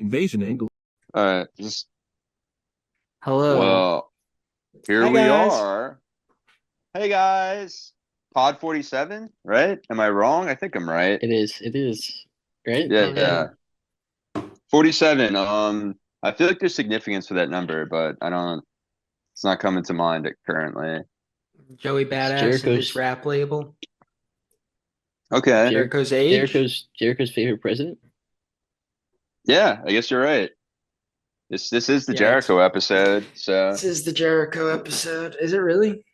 Invasion angle. Just Hello. well, here Hi we guys. are. Hey guys, Pod 47, right? Am I wrong? I think I'm right. It is. It is. Right? Yeah, Oh yeah. yeah. 47. I feel like there's significance for that number, but I don't. It's not coming to mind currently. Joey It's Badass and his Jericho's rap label. Okay. Jer Jericho's age. Jericho's favorite president. Yeah, I guess you're right. This is the Yeah, Jericho episode, so this is the Jericho episode. Is it really?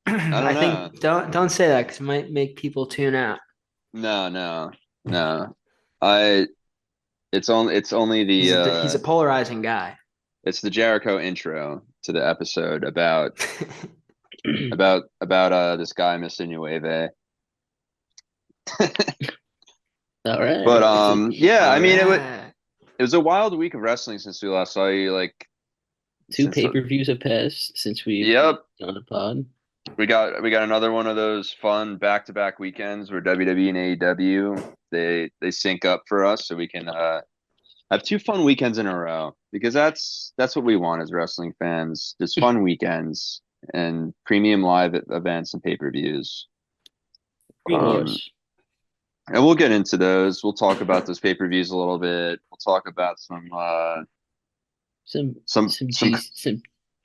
I don't I know. think don't say that because it might make people tune out. No, no, no. I. It's only He's a polarizing guy. it's the Jericho intro to the episode about this guy Mr. Nueve. All right. But yeah, I All mean right. it was a wild week of wrestling since we last saw you. Like Two since pay-per-views have passed since we've yep, done a pod. we got another one of those fun back-to-back weekends where WWE and AEW they sync up for us so we can have two fun weekends in a row because that's what we want as wrestling fans. Just fun weekends and premium live events and pay-per-views. Of Um, course. and we'll get into those. We'll talk about those pay-per-views a little bit. We'll talk about Some some some some G some.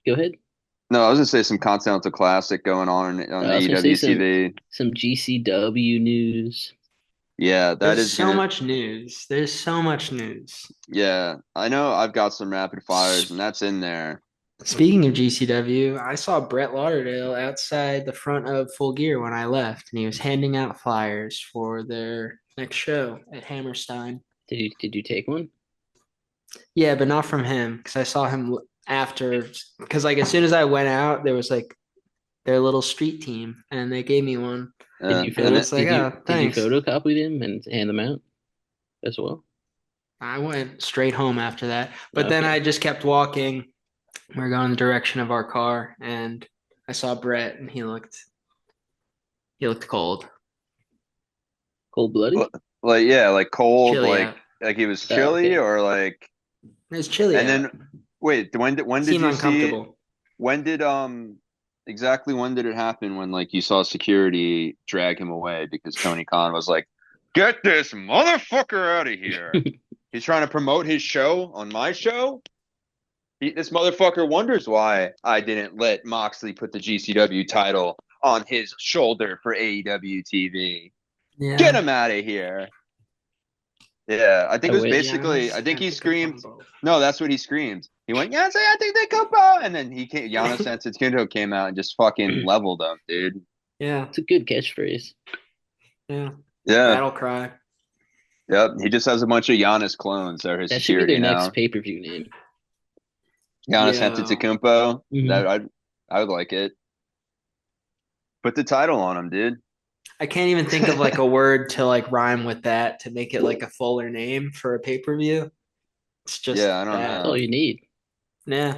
Go ahead. no, I was gonna say some Continental Classic going on I was gonna say AEW TV. some GCW news. Yeah, that There's is so gonna. much news. There's so much news. Yeah, I know. I've got some rapid fires, and that's in there. Speaking of GCW, I saw Brett Lauderdale outside the front of Full Gear when I left, and he was handing out flyers for their next show at Hammerstein. Did you take one? Yeah, but not from him because I saw him after. Because like as soon as I went out, there was like their little street team, and they gave me one, Did you and I And then, was like, "Oh, did you thanks." photocopy them and hand them out as well? I went straight home after that, but then Okay. I just kept walking. We are going in the direction of our car, and I saw Brett, and he looked cold, Cold-blooded? like yeah, like cold, chilly out. like he was Oh, chilly okay. or like. It was chilly And out. then wait, when did Seemed you see? uncomfortable. When did exactly when did it happen when like you saw security drag him away because Tony Khan was like, "Get this motherfucker out of here. He's trying to promote his show on my show." This motherfucker wonders why I didn't let Moxley put the GCW title on his shoulder for AEW TV. Get Yeah, him out of here. Yeah, I think I it was wait. basically, I Giannis think he screamed, Antetokounmpo. no, that's what he screamed. He went, yeah, I think they come out. And then Giannis Antetokounmpo came out and just fucking leveled him, dude. Yeah, It's a good catchphrase. yeah. Yeah, Battle cry. yep. He just has a bunch of Giannis clones that are his That should be security their next now. pay-per-view name. Giannis Yo, Antetokounmpo, Hmm I would like it. Put the title on him, dude. I can't even think of like a word to like rhyme with that to make it like a fuller name for a pay-per-view. It's just Yeah, I don't That's that. all know. you need. Yeah.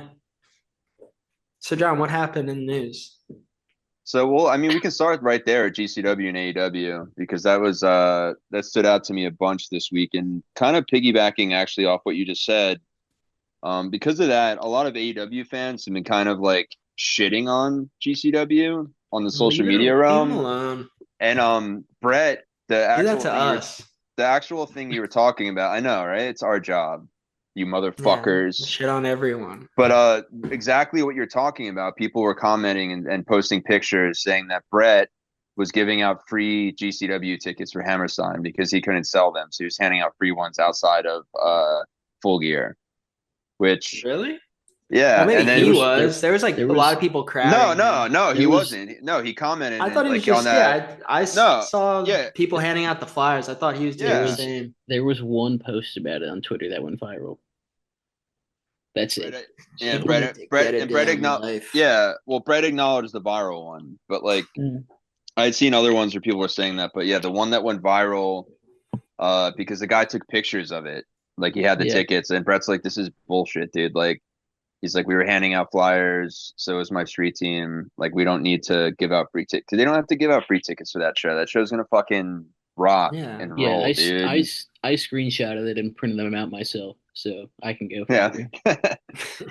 So John, what happened in the news? So, well, I mean, we can start right there at GCW and AEW because that stood out to me a bunch this week and kind of piggybacking actually off what you just said. Because of that, a lot of AEW fans have been kind of like shitting on GCW on the social media Leave him realm. alone. And Brett, Do that to us. the actual thing you were talking about, I know, right? It's our job, you Yeah, motherfuckers. shit on everyone. But exactly what you're talking about, people were commenting and posting pictures saying that Brett was giving out free GCW tickets for Hammerstein because he couldn't sell them, so he was handing out free ones outside of Full Gear. Which, Really? Well, yeah, maybe and There he then was there was. There was like there a lot was of people no, crowding no, him. no, he there was wasn't. No, he commented I thought and he was like on just that. yeah. I No, saw yeah, people handing out the flyers. I thought he was there doing the yeah. was same. there was one post about it on Twitter that went viral. That's it. Brett, yeah, People need to get a Brett damn acknowledged. life. Yeah, well, Brett acknowledged the viral one, but like Mm. I had seen other ones where people were saying that, but yeah, the one that went viral, because the guy took pictures of it, like he had the Yeah. tickets, and Brett's like, "This is bullshit, dude." Like he's like, "We were handing out flyers, so is my street team. Like we don't need to give out free tickets. They don't have to give out free tickets for that show. That show's gonna fucking rock Yeah. and Yeah, roll, dude." I screenshotted it and printed them out myself, so I can go Yeah. further.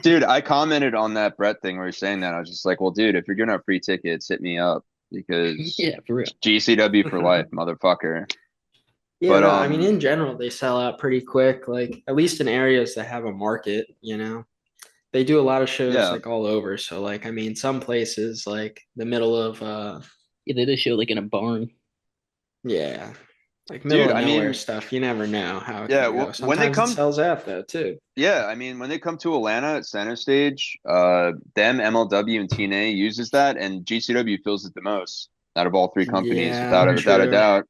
Dude, I commented on that Brett thing where you're saying that. I was just like, well, dude, if you're gonna have free tickets, hit me up because Yeah, for real. GCW for life, motherfucker. Yeah, But no, I mean, in general, they sell out pretty quick. Like at least in areas that have a market, they do a lot of shows yeah. like all over. So like, I mean, some places like the middle of Yeah, they did a show like in a barn. yeah, like middle Dude, of I nowhere mean, stuff. You never know how it yeah, can go. when they Sometimes it come, sells out though too. yeah, I mean, when they come to Atlanta at Center Stage, them, MLW, and TNA uses that, and GCW fills it the most out of all three companies, Yeah, without a true. doubt.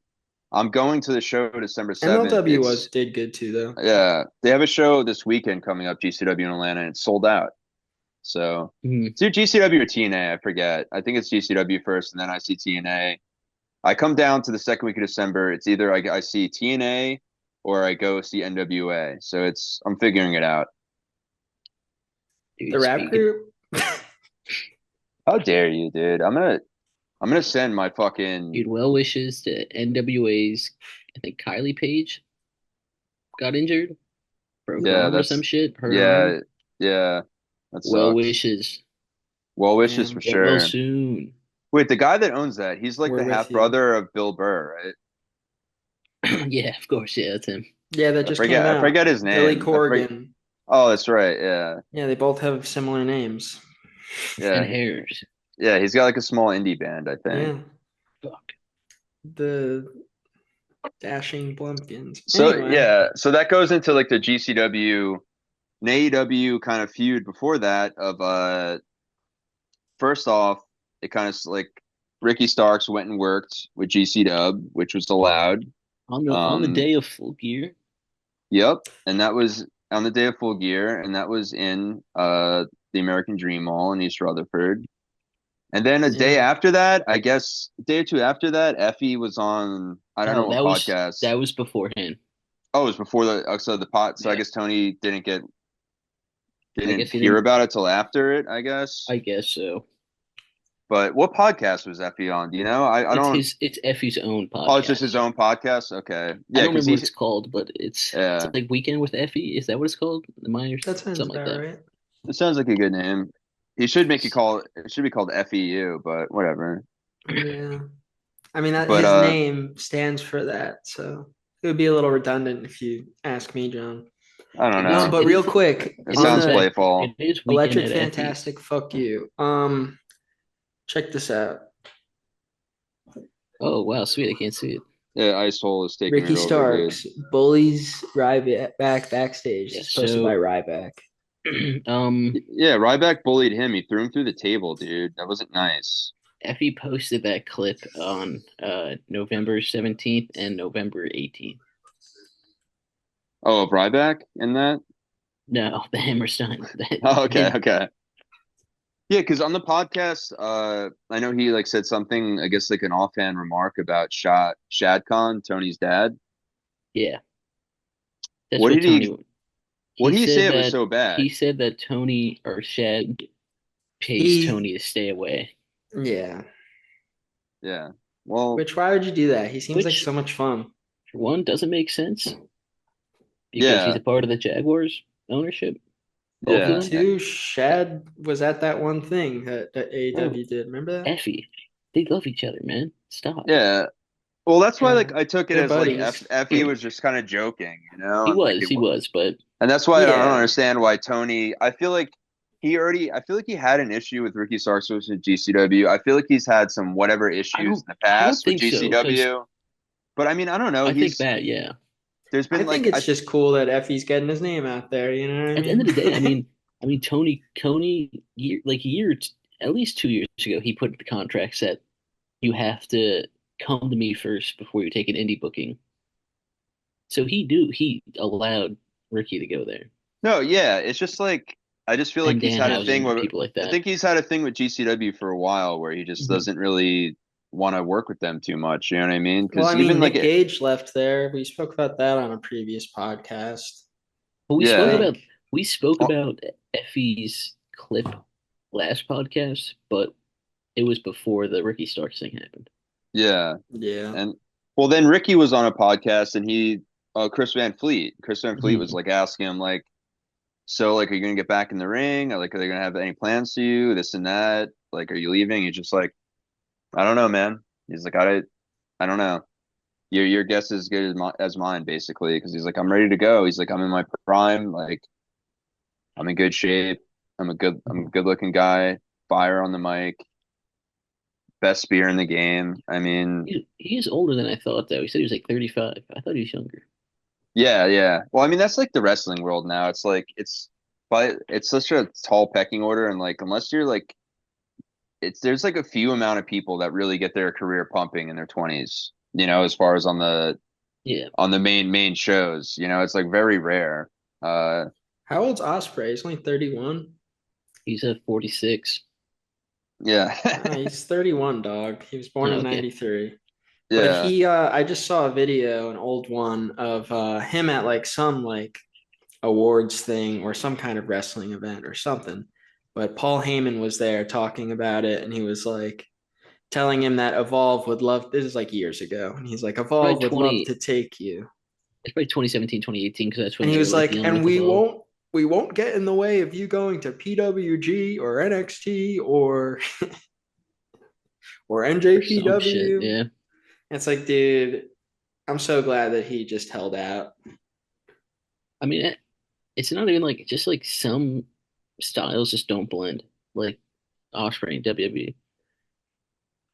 I'm going to the show December 7th. MLW was did good too though. Yeah, they have a show this weekend coming up, GCW in Atlanta, and it's sold out. So Mhm. it's either GCW or TNA, I forget. I think it's GCW first, and then I see TNA. I come down to the second week of December. It's either I see TNA or I go see NWA. So I'm figuring it out. The Dude, rap speaking, group. How dare you, dude? I'm gonna send my fucking dude, well wishes to NWA's. I think Kylie Page got injured, broke her yeah, arm or some shit. Hurt her arm. yeah, yeah. That Well sucks. wishes. Well wishes for Man, Get well sure. soon. Wait, the guy that owns that, he's like we're the with half you. brother of Bill Burr, right? Yeah, of course. Yeah, that's him. Yeah, that just came I out. forget his Billy name. Corgan. Oh, that's right. Yeah. Yeah, they both have similar names. And Yeah. hairs. Yeah, he's got like a small indie band, I think. Yeah, Fuck. the Dashing Blumpkins. So Anyway, yeah, so that goes into like the GCW and AEW kind of feud before that of first off, it kind of like Ricky Starks went and worked with GC Dub, which was allowed. On the Um, day of Full Gear. yep, and that was on the day of Full Gear, and that was in the American Dream Mall in East Rutherford. And then a day yeah. after that, I guess a day or two after that, Effie was on I don't No, know what podcast. that was beforehand. Oh, it was before the pot. So I Yeah, guess Tony I didn't guess he hear didn't. about it till after it, I guess. I guess so. But what podcast was Effie on? Do you know? I don't. It's Effie's own Oh, it's just his podcast. own podcast. Okay, I yeah, don't because remember what he's it's called, but it's yeah. like Weekend with Effie. Is that what it's called? The minors, That sounds something like about that. right. It sounds like a good name. He should make it call. It should be called FEU, but whatever. Yeah. I mean that But his name stands for that, so it would be a little redundant if you ask me, John. I don't know. But It real is quick It on sounds the playful. it is Weekend Electric at Effie's. Fantastic, fuck you. Check this out. Oh wow, sweet! I can't see it. Yeah, Ice Hole is taking Ricky it over, dude. Starks bullies Ryback backstage. Yeah. It's posted by So, Ryback. Yeah, Ryback bullied him. He threw him through the table, dude. That wasn't nice. Effie posted that clip on November 17th and November 18th. Oh, of Ryback in that? No, the Hammerstein. Oh, okay, okay. Yeah, because on the podcast, I know he like said something, I guess like an offhand remark about Shad Khan, Tony's dad. Yeah, that's What what did Tony. what He did he say said it was that so bad? he said that Tony or Shad pays He Tony to stay away, yeah. Yeah. Well, Which why would you do that? He seems like which so much fun. for one doesn't make sense because he's yeah, a part of the Jaguars ownership. Both of yeah. And them. two, Shad was at that one thing that Bro, AEW did. Remember that? Effie, they love each other, man. Stop. Yeah. Well, that's why Yeah. like I took it They're as like buddies. Effie was just kind of joking, He and like was, he was, but and that's why I don't Yeah. understand why Tony. I feel like he had an issue with Ricky Starks with GCW. I feel like he's had some whatever issues in the I don't past with think so because GCW. But I mean, I don't know. I think that, yeah. There's I been think like it's just cool that Effie's getting his name out there. You know what I At the end mean? of the day, Tony, like a year, at least 2 years ago, he put in the contract that you have to come to me first before you take an indie booking. So he allowed Ricky to go there no, yeah. It's just like I just feel like and he's had a thing Danhausen and where people like I that. think he's had a thing with GCW for a while where he just Mhm. doesn't really want to work with them too much. You know what I mean? Well, I Because mean, even like Nick it, Gage left there. We spoke about that on a previous podcast. But I yeah, think. we spoke oh, about Effie's clip last podcast, but it was before the Ricky Starks thing happened. yeah. Yeah. And well, then Ricky was on a podcast and he Chris Van Fleet. Chris Van Fleet was Mhm. like asking him like, so like, are you gonna get back in the ring? Or, like, are they gonna have any plans to you? This and that. Like, are you leaving? He's just like, I don't know, man. He's like, I don't know. Your guess is as good as mine, basically, because he's like, I'm ready to go. He's like, I'm in my prime. Like, I'm in good shape. I'm a good looking guy. Fire on the mic. Best spear in the game. I mean, He is older than I thought, though. He said he was like 35. I thought he was younger. yeah, yeah. Well, I mean, that's like the wrestling world now. It's like but it's such a tall pecking order, and like unless you're like, there's like a few amount of people that really get their career pumping in their 20s. As far as Yeah, on the main shows. It's like very rare. Uh, How old's Osprey? He's only 31. he's at 46. yeah, He's 31, dog. He was born Oh, in okay. 93. But yeah. I just saw a video, an old one of him at like some like awards thing or some kind of wrestling event or something. But Paul Heyman was there talking about it, and he was like telling him that Evolve would love. This is like years ago, and he's like, Probably Evolve would love 20. to take you, It's probably 2017, 2018, because that's and when he they were was like like, dealing and with Evolve. we won't get in the way of you going to PWG or NXT or Or some shit. NJPW. Yeah. It's like, dude, I'm so glad that he just held out. I mean, it's not even like just like some styles just don't blend. Like Osprey and WWE.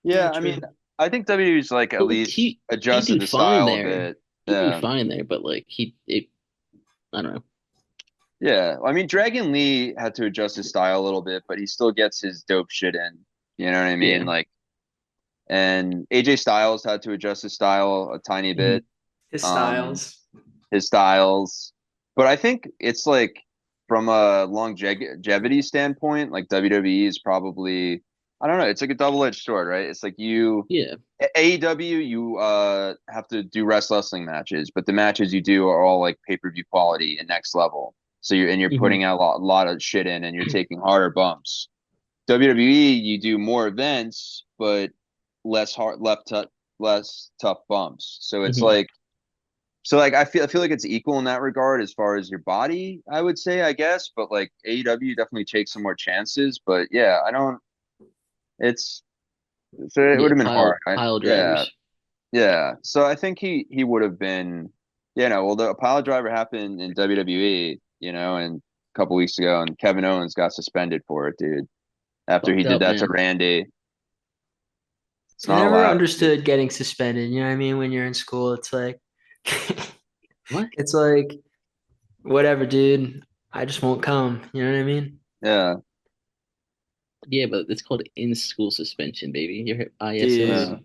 Yeah, Yeah, I mean, true. I think WWE's like at But like least he'd adjusted do the fine style a there. bit. He'd do Yeah. fine there, but like I don't know. Yeah. I mean, Dragon Lee had to adjust his style a little bit, but he still gets his dope shit in. You know what I mean? Yeah. Like, and AJ Styles had to adjust his style a tiny Mhm. bit. His Um, styles. his styles. But I think it's like from a longevity standpoint, like WWE is probably, I don't know, it's like a double-edged sword, right? It's like Yeah. AEW, you have to do wrestling matches, but the matches you do are all like pay-per-view quality and next level. So you're Hmm. putting out a lot of shit in, and you're taking harder bumps. WWE, you do more events, but less tough bumps. So it's Hmm. like I feel like it's equal in that regard as far as your body, I would say, I guess. But like AEW definitely takes some more chances. But yeah, I don't. It's so it would Yeah. have been hard. Pile Yeah, drivers. yeah. So I think he would have been. Well, the pile driver happened in WWE, and a couple weeks ago, and Kevin Owens got suspended for it, dude. After he Fucked did up, that to man. Randy, it's I not never allowed, dude. understood getting suspended. You know what I mean? When you're in school, it's like, What? it's like, whatever, dude. I just won't come. You know what I mean? Yeah, Yeah, but it's called in-school suspension, baby. Your ISS. yeah, Dude.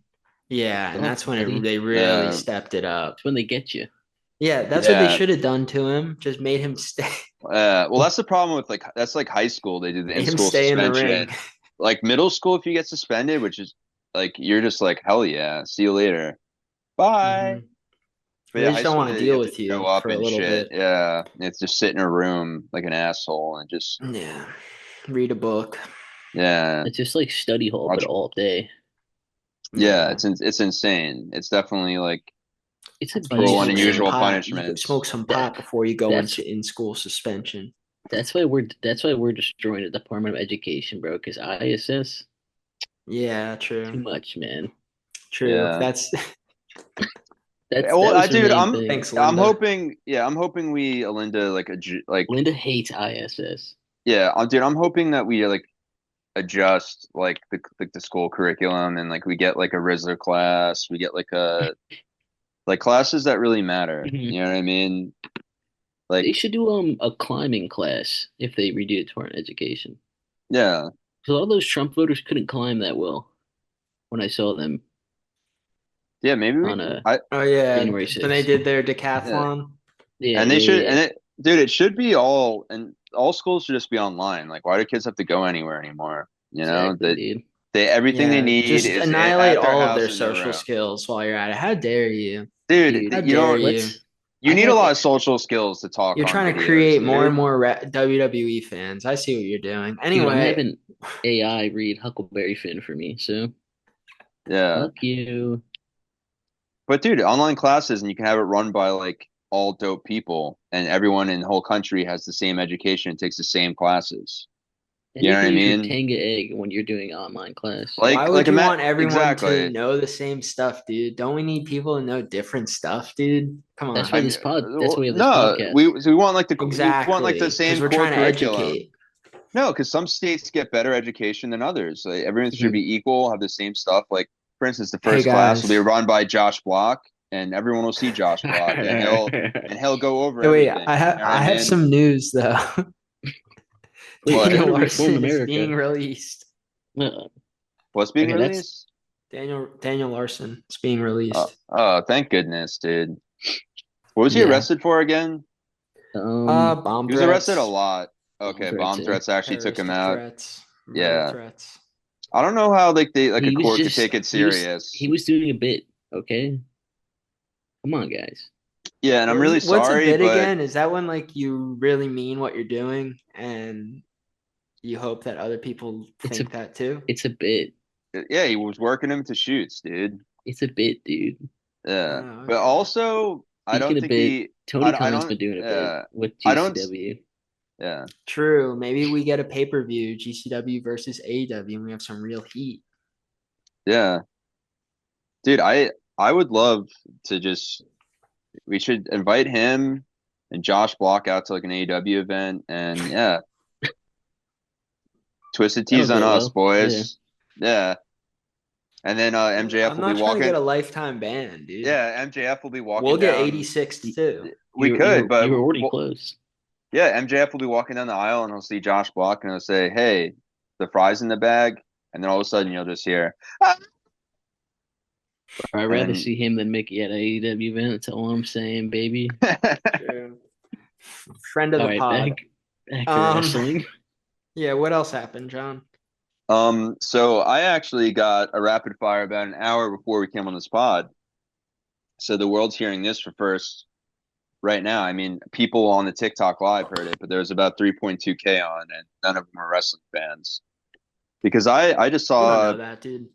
Yeah, and Fuck, that's when buddy. they really yeah, stepped it up. It's when they get you. Yeah, that's what they yeah. should have done to him. Just made him stay, Well, that's the problem with like that's like high school. They do the made him in-school stay in the ring. suspension. Like middle school, if you get suspended, which is like you're just like hell yeah, see you later, bye. Hmm. But They yeah, just high don't school want to you deal have to with show you up for a and little shit. bit. Yeah, it's just sit in a room like an asshole and just Yeah, read a book. yeah, It's just like study hall, but watch. all day. Yeah, Yeah, it's insane. It's definitely like It's that's why you cruel and smoke abusing, some man. unusual pot. You go punishments. smoke some That pot before you go that's into in-school suspension. that's why we're destroying the Department of Education, bro. Because ISS, Yeah, too true. much, man. True. Yeah. That's That Well, was her dude, main I'm thing. thanks, I'm Linda. hoping. Yeah, I'm hoping we Alinda like Linda hates ISS. yeah, dude. I'm hoping that we like adjust like the school curriculum and like we get like a Rizzler class, we get like classes that really matter. Mhm. You know what I mean? Like They should do a climbing class if they redo Department of Education. yeah, Because all those Trump voters couldn't climb that well when I saw them yeah. Maybe we on can. a I Oh yeah, January when they 6th. did their yeah, decathlon. Yeah, and they yeah, should yeah. and it, dude. It should be all schools should just be online. Like, why do kids have to go anywhere anymore? Exactly, That dude. they everything they Yeah, need just is annihilate at their all of house their in their social room. skills while you're at it. How dare you? Dude, Dude, How you dare don't. you? let's. You I need a have lot of social skills to talk You're on trying to videos, create more and dude. more WWE fans. I see what you're doing. Dude, I'm Anyway, having AI read Huckleberry Finn for me, so Yeah. fuck you. But dude, online classes and you can have it run by like all dope people, and everyone in the whole country has the same education and takes the same classes. You know what I Anybody's mean? Rotanga egg when you're doing online class. Why would you want everyone to exactly. know the same stuff, dude? Don't we need people to know different stuff, dude? Come on. That's why That's why we have this no, podcast. we want like the Exactly. same Because we're core trying to curriculum. educate. No, because some states get better education than others. Like, everyone should Mhm. be equal, have the same stuff. Like, for instance, the Hey, first class will be guys. run by Josh Block, and everyone will see Josh Block, and he'll go over Hey, wait, everything. I You know what I have mean? some news though. Wait, What? you Daniel want to reform Larson is America? being released. What's being Okay, released? Daniel Larson is being released. Oh, thank goodness, dude. What was he Yeah. arrested for again? Bomb He was threats. arrested a lot. Okay, threats, bomb yeah. threats actually took him Terroristic out. threats. Murder Yeah. threats. I don't know how like a He was court could just take it he was serious. he was doing a bit. Okay, come on, guys. Yeah, and I'm really What's sorry, a bit but again? Is that when like you really mean what you're doing and you hope that other people think that too? It's a bit. yeah, he was working him to shoots, dude. It's a bit, dude. Yeah, Oh, but okay. also I Speaking don't of think bit, Tony I Khan's don't been doing a bit with I don't GCW. yeah. True. Maybe we get a pay-per-view, GCW versus AEW, and we have some real heat. Yeah. Dude, I would love to just we should invite him and Josh Block out to like an AEW event, and yeah. Twisted That'll Teas on go us, well. boys. Yeah. And then MJF I'm will be not trying to get walking. a lifetime ban, dude. Yeah, MJF will be walking We'll get down. 86th too. We could, but you were already close. yeah, MJF will be walking down the aisle and he'll see Josh Block and he'll say, "Hey, the fries in the bag," and then all of a sudden you'll just hear, "Ah!" I'd rather And see him than Mickey at AEW event. That's all I'm saying, baby. True. Friend of All the right, pod. back to wrestling. Yeah, what else happened, John? So I actually got a rapid fire about an hour before we came on this pod. So the world's hearing this for first right now. I mean, people on the TikTok live heard it, but there was about 3.2K on, and none of them are wrestling fans. Because I just You don't saw know that, dude.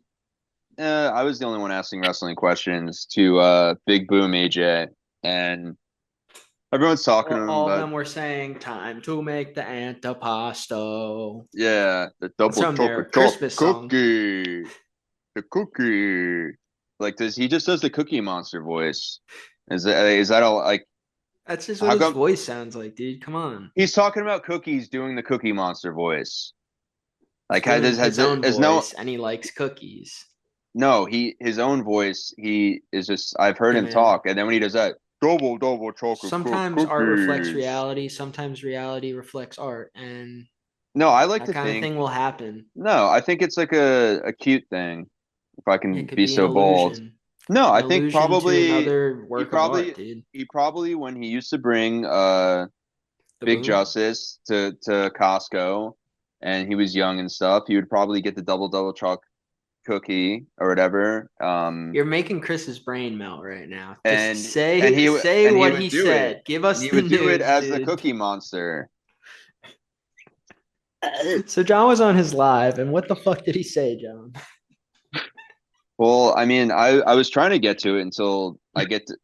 I was the only one asking wrestling questions to Big Boom AJ, and everyone's talking to him All of about them were saying, "Time to make the antipasto." the That's double from their chocolate Christmas song. cookie, the cookie. Like he just does the Cookie Monster voice? Is that all like? That's just what How his come voice sounds like, dude. Come on. he's talking about cookies doing the Cookie Monster voice? Like He's doing his own has no voice, and he likes cookies. no his own voice. He is just I've heard Hey, him man. talk, and then when he does that double chocolate Sometimes art reflects cookies. reality. Sometimes reality reflects art, and No, I like that to kind of think thing will happen. no, I think it's like a cute thing, if I can It could be be an so bold. illusion. No, An I think illusion to probably another work of art, dude. he probably when he used to bring The Big boom. Justice to Costco and he was young and stuff, he would probably get the double chocolate cookie or whatever. You're making Chris's brain melt right now. And Just say he what would he do it. said. Give us He the would do it news, as the dude. Cookie Monster. So John was on his live, and what the fuck did he say, John? Well, I mean, I was trying to get to it until I get to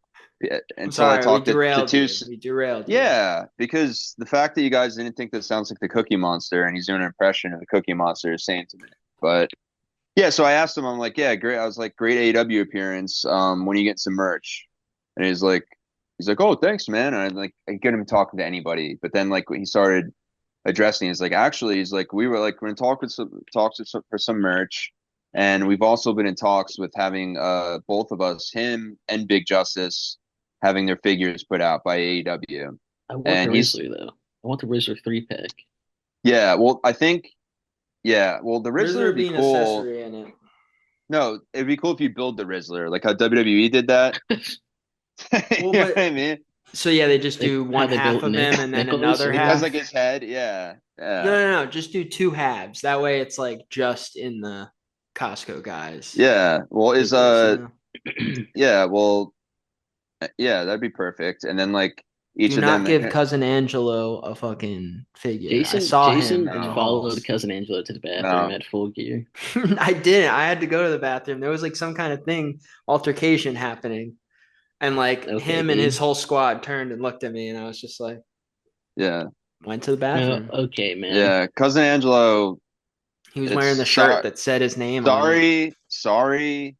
until I Sorry, we talked to derailed two. you. We derailed you. Yeah, because the fact that you guys didn't think that sounds like the Cookie Monster and he's doing an impression of the Cookie Monster is saying to me. But yeah, so I asked him, I'm like, yeah, great. I was like, great AEW appearance. When you get some merch, and he's like, oh, thanks, man. And I get him talking to anybody, but then like when he started addressing, he's like, actually, he's like, we were like, we're in talks for some merch, and we've also been in talks with having both of us, him and Big Justice, having their figures put out by AEW. I want And the Rizzler though. I want the Rizzler 3-pack. yeah, well, I think yeah, well, the Rizzler would be being cool. accessory in it. No, it'd be cool if you build the Rizzler, like how WWE did that. You know what I mean? So yeah, they just do one they half built of him and then another He half. has like his head, yeah. No. Just do two halves. That way, it's like just in the Costco guys. Yeah. Well, figures, you know? yeah, well, yeah, that'd be perfect. And then like each Do of not them give Cousin Angelo a fucking figure. Jason I saw Jason him in the followed halls. Cousin Angelo to the bathroom No. at Full Gear. I didn't. I had to go to the bathroom. There was like some kind of thing, altercation happening. And like Okay, him and dude. his whole squad turned and looked at me, and I was just like, Yeah, went to the bathroom. Okay, man. yeah. Cousin Angelo, He was wearing the it's shirt that said his name on it. sorry,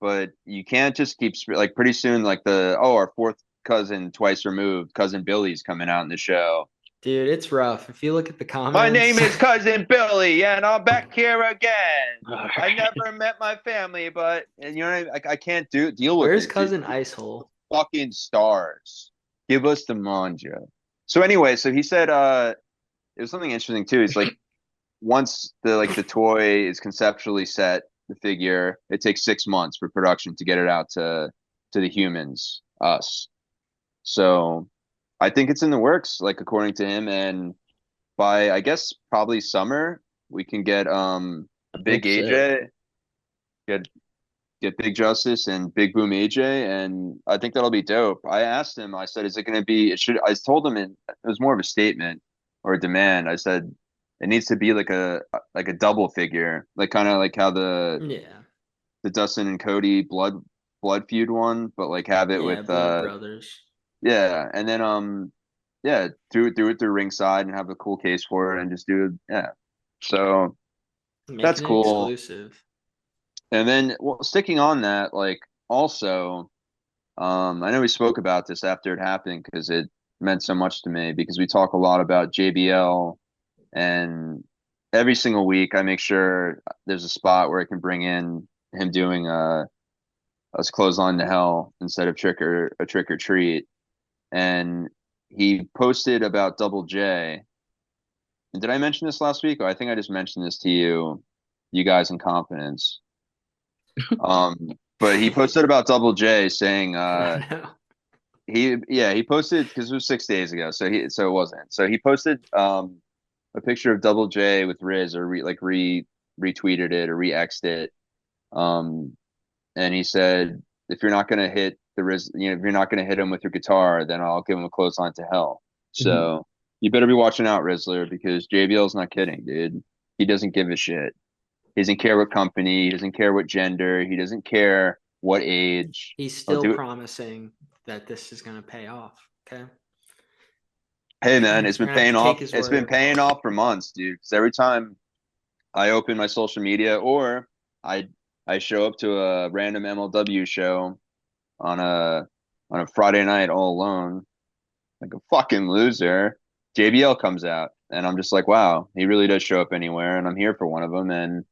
but you can't just keep like pretty soon. Like our fourth cousin twice removed, cousin Billy's coming out in the show. Dude, it's rough. If you look at the My comments, name is Cousin Billy, and I'm back here again. All I right. never met my family, but and you know what I can't deal with where's it, dude. cousin Icehole? Fucking stars, give us the manja. So anyway, so he said, it was something interesting too. He's like, once the toy is conceptually set, the figure, it takes 6 months for production to get it out to the humans, us. So I think it's in the works, like according to him, and by I guess probably summer we can get I Big hope so. AJ, get Big Justice and Big Boom AJ, and I think that'll be dope. I asked him, I said, is it going to be? It should. I told him it was more of a statement or a demand. I said it needs to be like a double figure, like kind of like how Yeah. the Dustin and Cody blood feud one, but like have it Yeah, with Blood Brothers. yeah, and then yeah, through ringside and have a cool case for it and just do it. Yeah. So that's Making it cool. exclusive. And then, well, sticking on that, like also, I know we spoke about this after it happened because it meant so much to me because we talk a lot about JBL and every single week I make sure there's a spot where I can bring in him doing a clothesline to hell instead of a trick or treat. And he posted about Double J. And did I mention this last week? Or I think I just mentioned this to you guys in confidence. But he posted about Double J saying I know. he posted because it was 6 days ago, so it wasn't. So he posted a picture of Double J with Riz or retweeted it or re-xed it. Um, and he said if you're not gonna hit the Riz, if you're not gonna hit him with your guitar, then I'll give him a clothesline to hell. Mhm. So you better be watching out, Rizzler, because JBL's not kidding, dude. He doesn't give a shit. He doesn't care what company, he doesn't care what gender, he doesn't care what age. He's He'll still do it. promising that this is going to pay off. Okay. Hey man, So we're going to have to take his It's been word. paying off for months, dude. Because every time I open my social media or I I show up to a random MLW show on a Friday night all alone, like a fucking loser, JBL comes out, and I'm just like, wow, he really does show up anywhere, and I'm here for one of them, and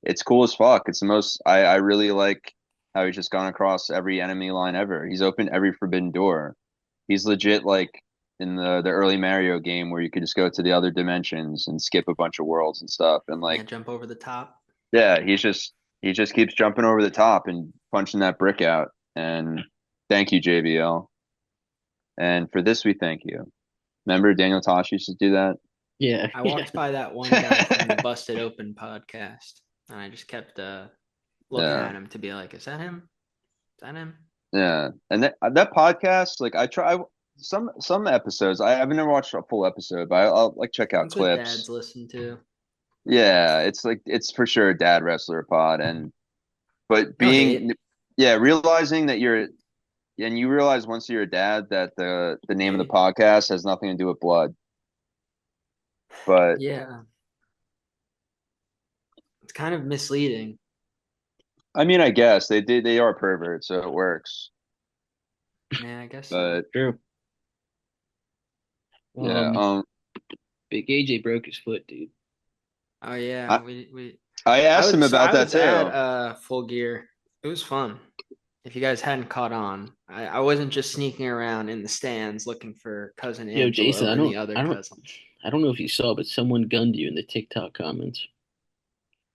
it's cool as fuck. It's the most I really like how he's just gone across every enemy line ever. He's opened every forbidden door. He's legit like in the early Mario game where you could just go to the other dimensions and skip a bunch of worlds and stuff. And Yeah, like, jump over the top. yeah, he just keeps jumping over the top and punching that brick out. And thank you, JBL. And for this, we thank you. Remember Daniel Tosh used to do that? Yeah. I Yeah. walked by that one guy from the Busted Open podcast, and I just kept looking Yeah. at him to be like, is that him? Is that him? Yeah. And that podcast, like I try some episodes. I've never watched a full episode, but I'll like check out That's what clips. dads listen to. Yeah, it's like it's for sure a dad wrestler pod and but No being hate. yeah, realizing that you're and you realize once you're a dad that the name of the Maybe. podcast has nothing to do with blood. But Yeah. It's kind of misleading. I mean, I guess they are perverts, so it works. Yeah, I guess so. But True. yeah, Um, Big AJ broke his foot, dude. Oh yeah, I we I asked him I about that was at too. Full Gear. It was fun. If you guys hadn't caught on, I wasn't just sneaking around in the stands looking for cousin Yo, Jason, Angelo and the other cousin. I don't know if you saw, but someone gunned you in the TikTok comments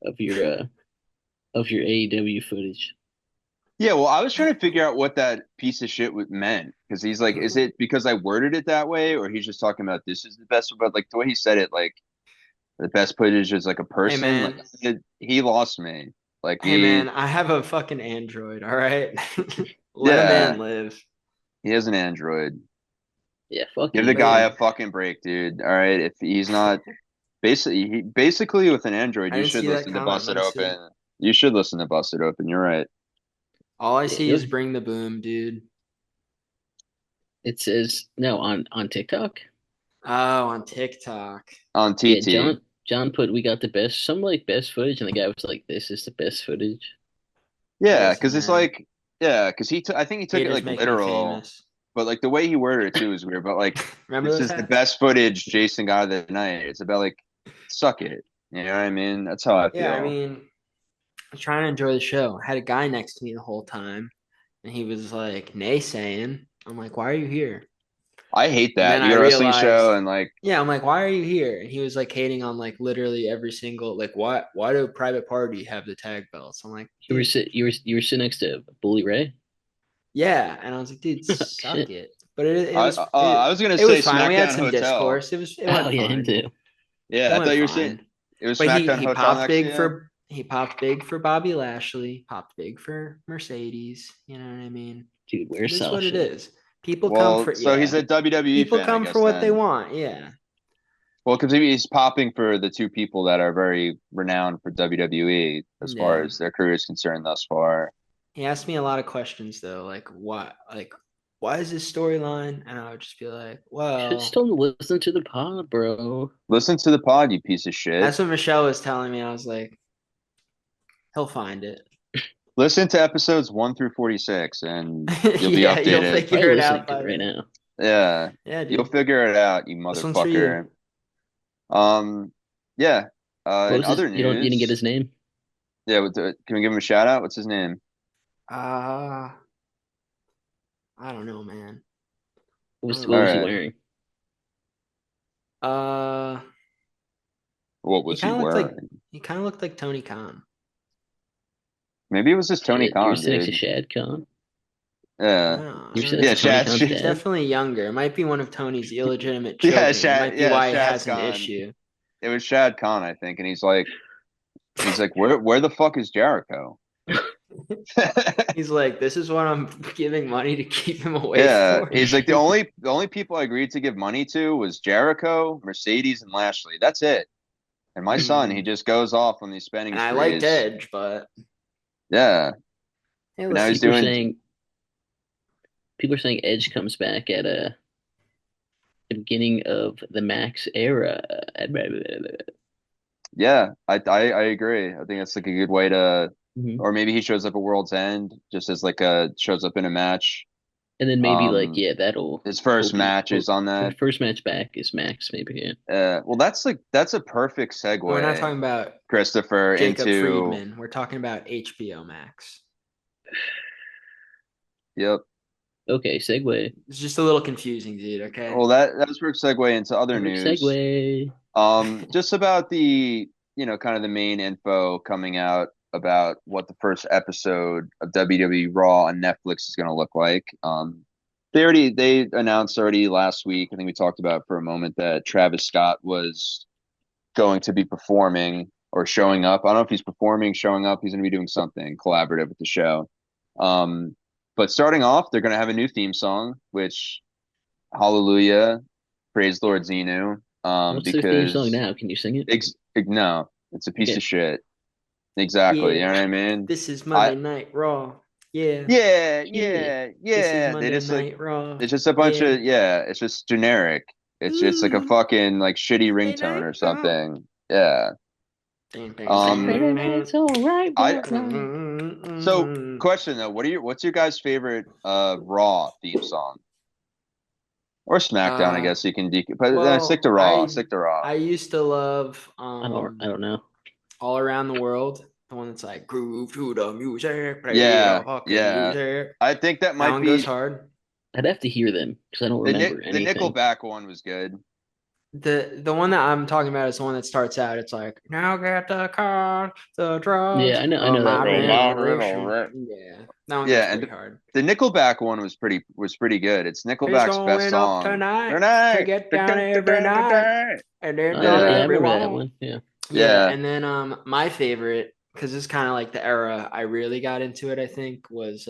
of your AEW footage. Yeah, well, I was trying to figure out what that piece of shit meant because he's like, is Who? it because I worded it that way, or he's just talking about this is the best? But like the way he said it, like the best footage is like a Hey person. Like man, he lost me. Like hey man, I have a fucking Android. All right, let a yeah, man live. he has an Android. Yeah, fuck Give him, the guy a man. Wait, fucking break, dude. All right, if he's not basically with an Android, I you didn't should see that listen to comment. Let Busted me see. Open. You should listen to Busted Open. You're right. All I Yeah, see he'll is bring the boom, dude. It says no on TikTok. Oh, on TikTok. on Yeah, TT. John put we got the best some like best footage, and the guy was like, "This is the best footage." Yeah, Listen, because it's man, like, yeah, because I think he took it haters like make me literal, famous. but like the way he worded it too is weird. But like, Remember this those is the hats? best footage Jason got of the night. It's about like, suck it. You know what I mean? That's how I Yeah, I feel. mean, I'm trying to enjoy the show. I had a guy next to me the whole time, and he was like naysaying. I'm like, why are you here? I hate And that. then You I go to a wrestling show realized, and like, yeah, I'm like, why are you here? And he was like hating on like literally every single like why do Private Party have the tag belts? I'm like, dude, You were sitting next to Bully Ray. yeah. And I was like, dude, Oh, suck shit. it. But it was I was gonna it say was fine. We had SmackDown some Hotel. discourse. It Oh went yeah, him fine. too. It Yeah, I thought went you were saying fine. it was But SmackDown he Hotel popped next to big you. for Bobby Lashley, popped big for Mercedes. You know what I mean? Dude, It where's is what it Sasha? is. People come Well, for so he's yeah. a WWE People fan, I come for guess what they then. want. Yeah. Well, because he's popping for the two people that are very renowned for WWE as far Yeah. as their career is concerned thus far. He asked me a lot of questions though, like why is this storyline? And I would just be like, Just well, don't listen to the pod, bro. Listen to the pod, you piece of shit. that's what Michelle was telling me. I was like, he'll find it. Listen to episodes 1 through 46 and you'll be Yeah, you'll updated. Probably figure it listening out to by it right then. now. Yeah. Yeah, You'll dude. figure it out, you This one's for you. motherfucker. Um, yeah. What In was his? other You didn't get news, his name. yeah, can we give him a shout out? What's his name? Uh I don't know, man. I don't What All know. was he right. wearing? Uh What he was he kind of looked like wearing? Tony Khan. Maybe it was just Tony Shit, you were Khan, sitting next to dude. Shad Khan. Yeah. No, I You were don't sitting next Yeah, to know. Tony Shad. Khan's He's dad. definitely younger. It might be one of Tony's illegitimate Yeah, children. It might be why he Shad has an Khan. issue. It was Shad Khan, I think, and he's like, where the fuck is Jericho? He's like, this is what I'm giving money to keep him away Yeah, for. he's like the only people I agreed to give money to was Jericho, Mercedes, and Lashley. That's it. And my son, he Hmm. just goes off on these spending And I liked sprees. Edge, but Yeah, hey, but now he's listen. People are doing. saying people are saying Edge comes back at the beginning of the Max era. Yeah, I agree. I think that's like a good way to, Mhm. or maybe he shows up at World's End just as like a shows up in a match. And then maybe like Um, yeah, that'll his first open match is on the that. first match back is Max maybe yeah. Well, that's a perfect We're not segue, talking about Christopher, Jacob into. Friedman. We're talking about HBO Max. Yep. Okay, segue. It's just a little confusing, dude. Okay. Well, that's a perfect segue into other Perfect news. segue. Just about kind of the main info coming out about what the first episode of WWE Raw on Netflix is going to look like. They announced already last week. I think we talked about it for a moment that Travis Scott was going to be performing or showing up. I don't know if he's performing, showing up. He's going to be doing something collaborative with the show. But starting off, they're going to have a new theme song, which Hallelujah, praise Lord Zenu. What's their theme song Because now? Can you sing it? no, it's a piece Okay. of shit. Exactly. You know Yeah. what I mean? This is I Monday Night Raw. Yeah. Yeah. This is They Monday just like Night Raw. it's just a bunch Yeah. of it's just generic. It's just like a Ooh, fucking like shitty Monday ringtone Night or Raw. something. Yeah. Ding, ding, Um Saturday ding. night's all right, I but so question though, what's your guys' favorite Raw theme song? Or SmackDown, I Uh, guess you can but stick to well, Raw. Stick to Raw. I used to love I don't know. All Around the World, the one that's like groove to the music, play the Yeah, fucking yeah. music. I think that That might one goes be hard. I'd have to hear them because I don't remember The anything. Nickelback one was good. The one that I'm talking about is the one that starts out. It's like now get the car, the drugs, Yeah, I know that my one. Yeah. generation. Yeah, that one goes Yeah, pretty and hard. the Nickelback one was pretty good. It's He's Nickelback's best going up song. tonight to Tonight. get down every night, and then Oh not Yeah, yeah, I remember that everyone. one. Yeah. Yeah, yeah, and then my favorite, because it's kind of like the era I really got into it, I think, was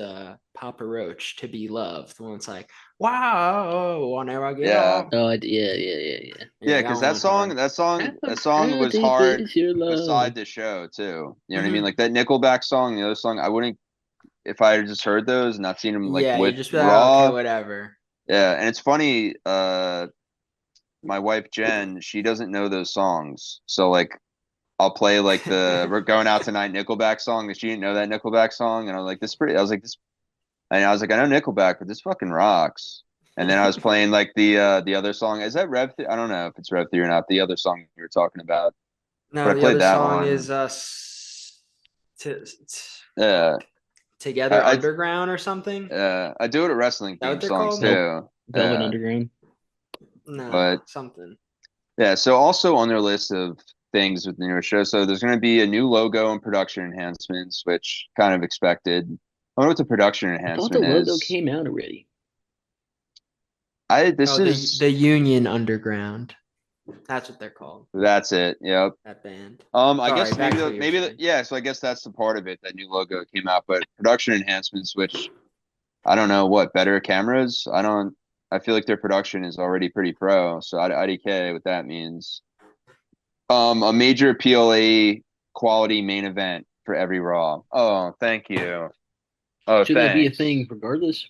Papa Roach, To Be Loved. The one that's like, wow, I'll never get yeah, off. Oh, yeah. Yeah, yeah. that Because one went hard. that song How was deep hard is your love? beside the show too. You know what I mean? Hmm. Like that Nickelback song, the other song, I wouldn't if I had just heard those and not seen them like Yeah, you with just be like, okay, Raw. whatever. Yeah, and it's funny. My wife Jen, she doesn't know those songs, so like I'll play like the "We're Going Out Tonight" Nickelback song, and she didn't know that Nickelback song, and I was like, "This is pretty." I was like, "This," and I was like, "I know Nickelback, but this fucking rocks." And then I was playing like the other song. Is that Rev? I don't know if it's Rev 3 or not. The other song you were talking about, but No, I the played other that song one. is Yeah, fuck, Together I Underground or something. Is I do it at wrestling that what theme they're songs called? too. Velvet Yeah, Underground. No, but something. yeah. So also on their list of things with the newer show, so there's going to be a new logo and production enhancements, which kind of expected. I wonder what the production I thought the enhancement logo is. came out already. I this Oh, is the Union Underground. That's what they're called. That's it. Yep. That band. I Sorry, guess back to what you were saying. yeah. So I guess that's the part of it. That new logo came out, but production enhancements, which I don't know what better cameras. I don't. I feel like their production is already pretty pro. So IDK, what that means. A major PLA quality main event for every Raw. Oh, thank you. Oh, Should that be a thanks. thing regardless?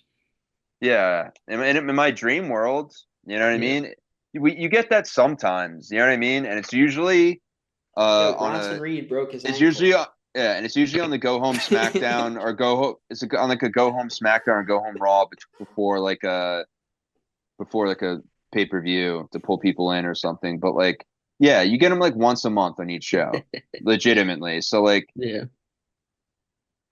Yeah, in my dream world, you know what I Yeah. mean. You get that sometimes. You know what I mean, and it's usually Yo, on Bronson a. Reed broke his It's ankle. usually yeah, and it's usually on the go home SmackDown or on like a go home SmackDown or go home Raw before like a pay per view to pull people in or something. But like, yeah, you get them like once a month on each show, legitimately. So like, Yeah.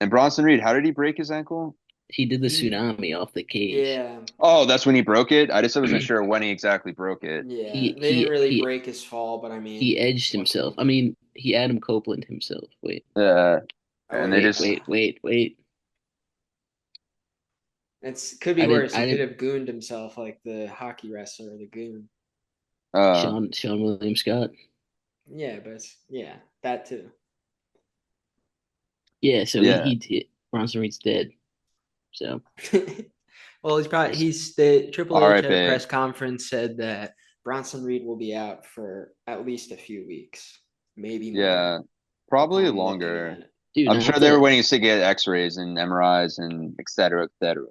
and Bronson Reed, how did he break his ankle? He did the He, tsunami off the cage. yeah, Oh, that's when he broke it. I just wasn't sure when he exactly broke it. yeah. He They didn't he really he break his fall, but I he mean, edged what can himself. you I do? mean, he Adam Copeland himself. Wait, Oh And they wait, just wait. it's could be worse. I He could didn't. have gooned himself like the hockey wrestler, the goon. uh Sean William Scott. Yeah, but yeah, that too. Yeah. So yeah Bronson Reed's dead. So Well, yes. he's the Triple H at a RIP. press conference said that Bronson Reed will be out for at least a few weeks, maybe more, Yeah, probably upon looking at longer. it. Dude, I'm sure they were waiting to get X-rays and MRIs and et cetera, et cetera.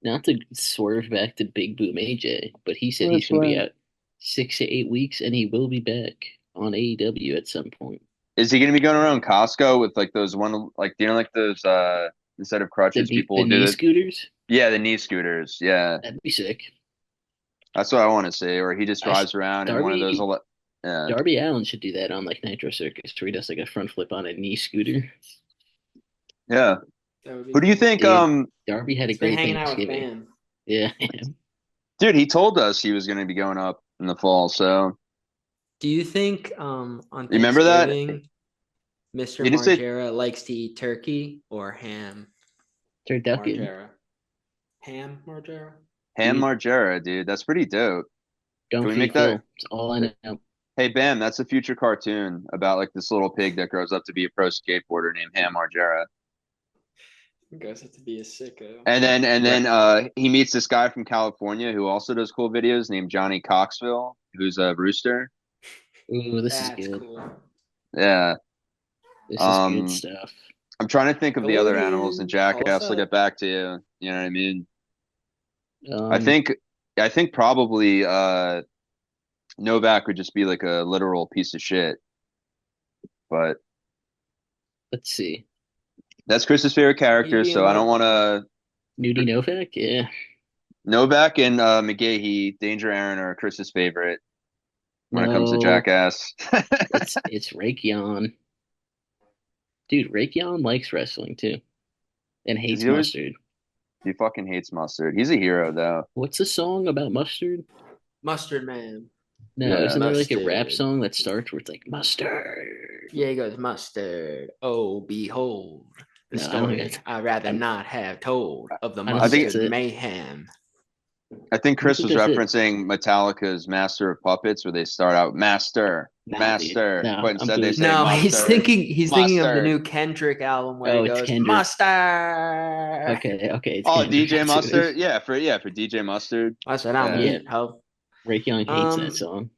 not to swerve back to Big Boom AJ, but he said he's Which going to be one? out 6 to 8 weeks, and he will be back on AEW at some point. Is he going to be going around Costco with like those one like like those instead of crutches people The will do knee the scooters, yeah the knee scooters, yeah, that'd be sick. that's what I want to see. Or he just I sh- drives around in one of those Darby yeah Darby Allen should do that on like Nitro Circus, where he does like a front flip on a knee scooter. yeah. That would be Who do you cool. think Dude, Darby had a He's been great hanging out with Thanksgiving. Bam. Yeah, dude? He told us he was going to be going up in the fall. So Do you think on you remember that? Thanksgiving, Mr. He didn't say Margera likes to eat turkey or ham? turducken, Margera. Ham Margera? Ham dude. Margera, dude. That's pretty dope. Can we Dunphy make that? Phil. It's all I know. Hey, Bam, that's a future cartoon about like this little pig that grows up to be a pro skateboarder named Ham Margera. You guys have to be a sicko. And then Right. he meets this guy from California who also does cool videos named Johnny Coxville, who's a rooster. Ooh, this is That's good. cool. Yeah. This is good Um, stuff. I'm trying to think of the other animals in Nickelodeon, call us Jackass. I'll get up. back to you. You know what I mean? I Um, think I think probably Novak would just be like a literal piece of shit. But let's see. that's Chris's favorite He'd character, be in so I don't my want to. Nudie Novak. Yeah. Novak and McGahee, Danger Aaron are Chris's favorite when it comes to No, Jackass. it's Raekwon. Dude, Raekwon likes wrestling too and Is hates he always? mustard. He fucking hates mustard. He's a hero though. What's the song about mustard? Mustard Man. No, Yeah. isn't there like a rap Mustard. song that starts where it's like mustard? Yeah, he goes, mustard. Oh, behold. The No, I don't story think I'd rather I, not have told of the I don't think that's I mustard it. mayhem. think I don't Chris think was that's it. referencing Metallica's Master of Puppets, where they start out Master, Nah, dude. Master, No, but I'm instead they good. say No, Mustard, he's thinking of the Mustard. new Kendrick album where he Oh, it's goes, Kendrick. Mustard. Okay, it's Oh, Kendrick. DJ That's who it is. Mustard. Yeah, for DJ Mustard. I said, I'm Yeah. Yeah, heat, ho. Raekwon hates that Um, song.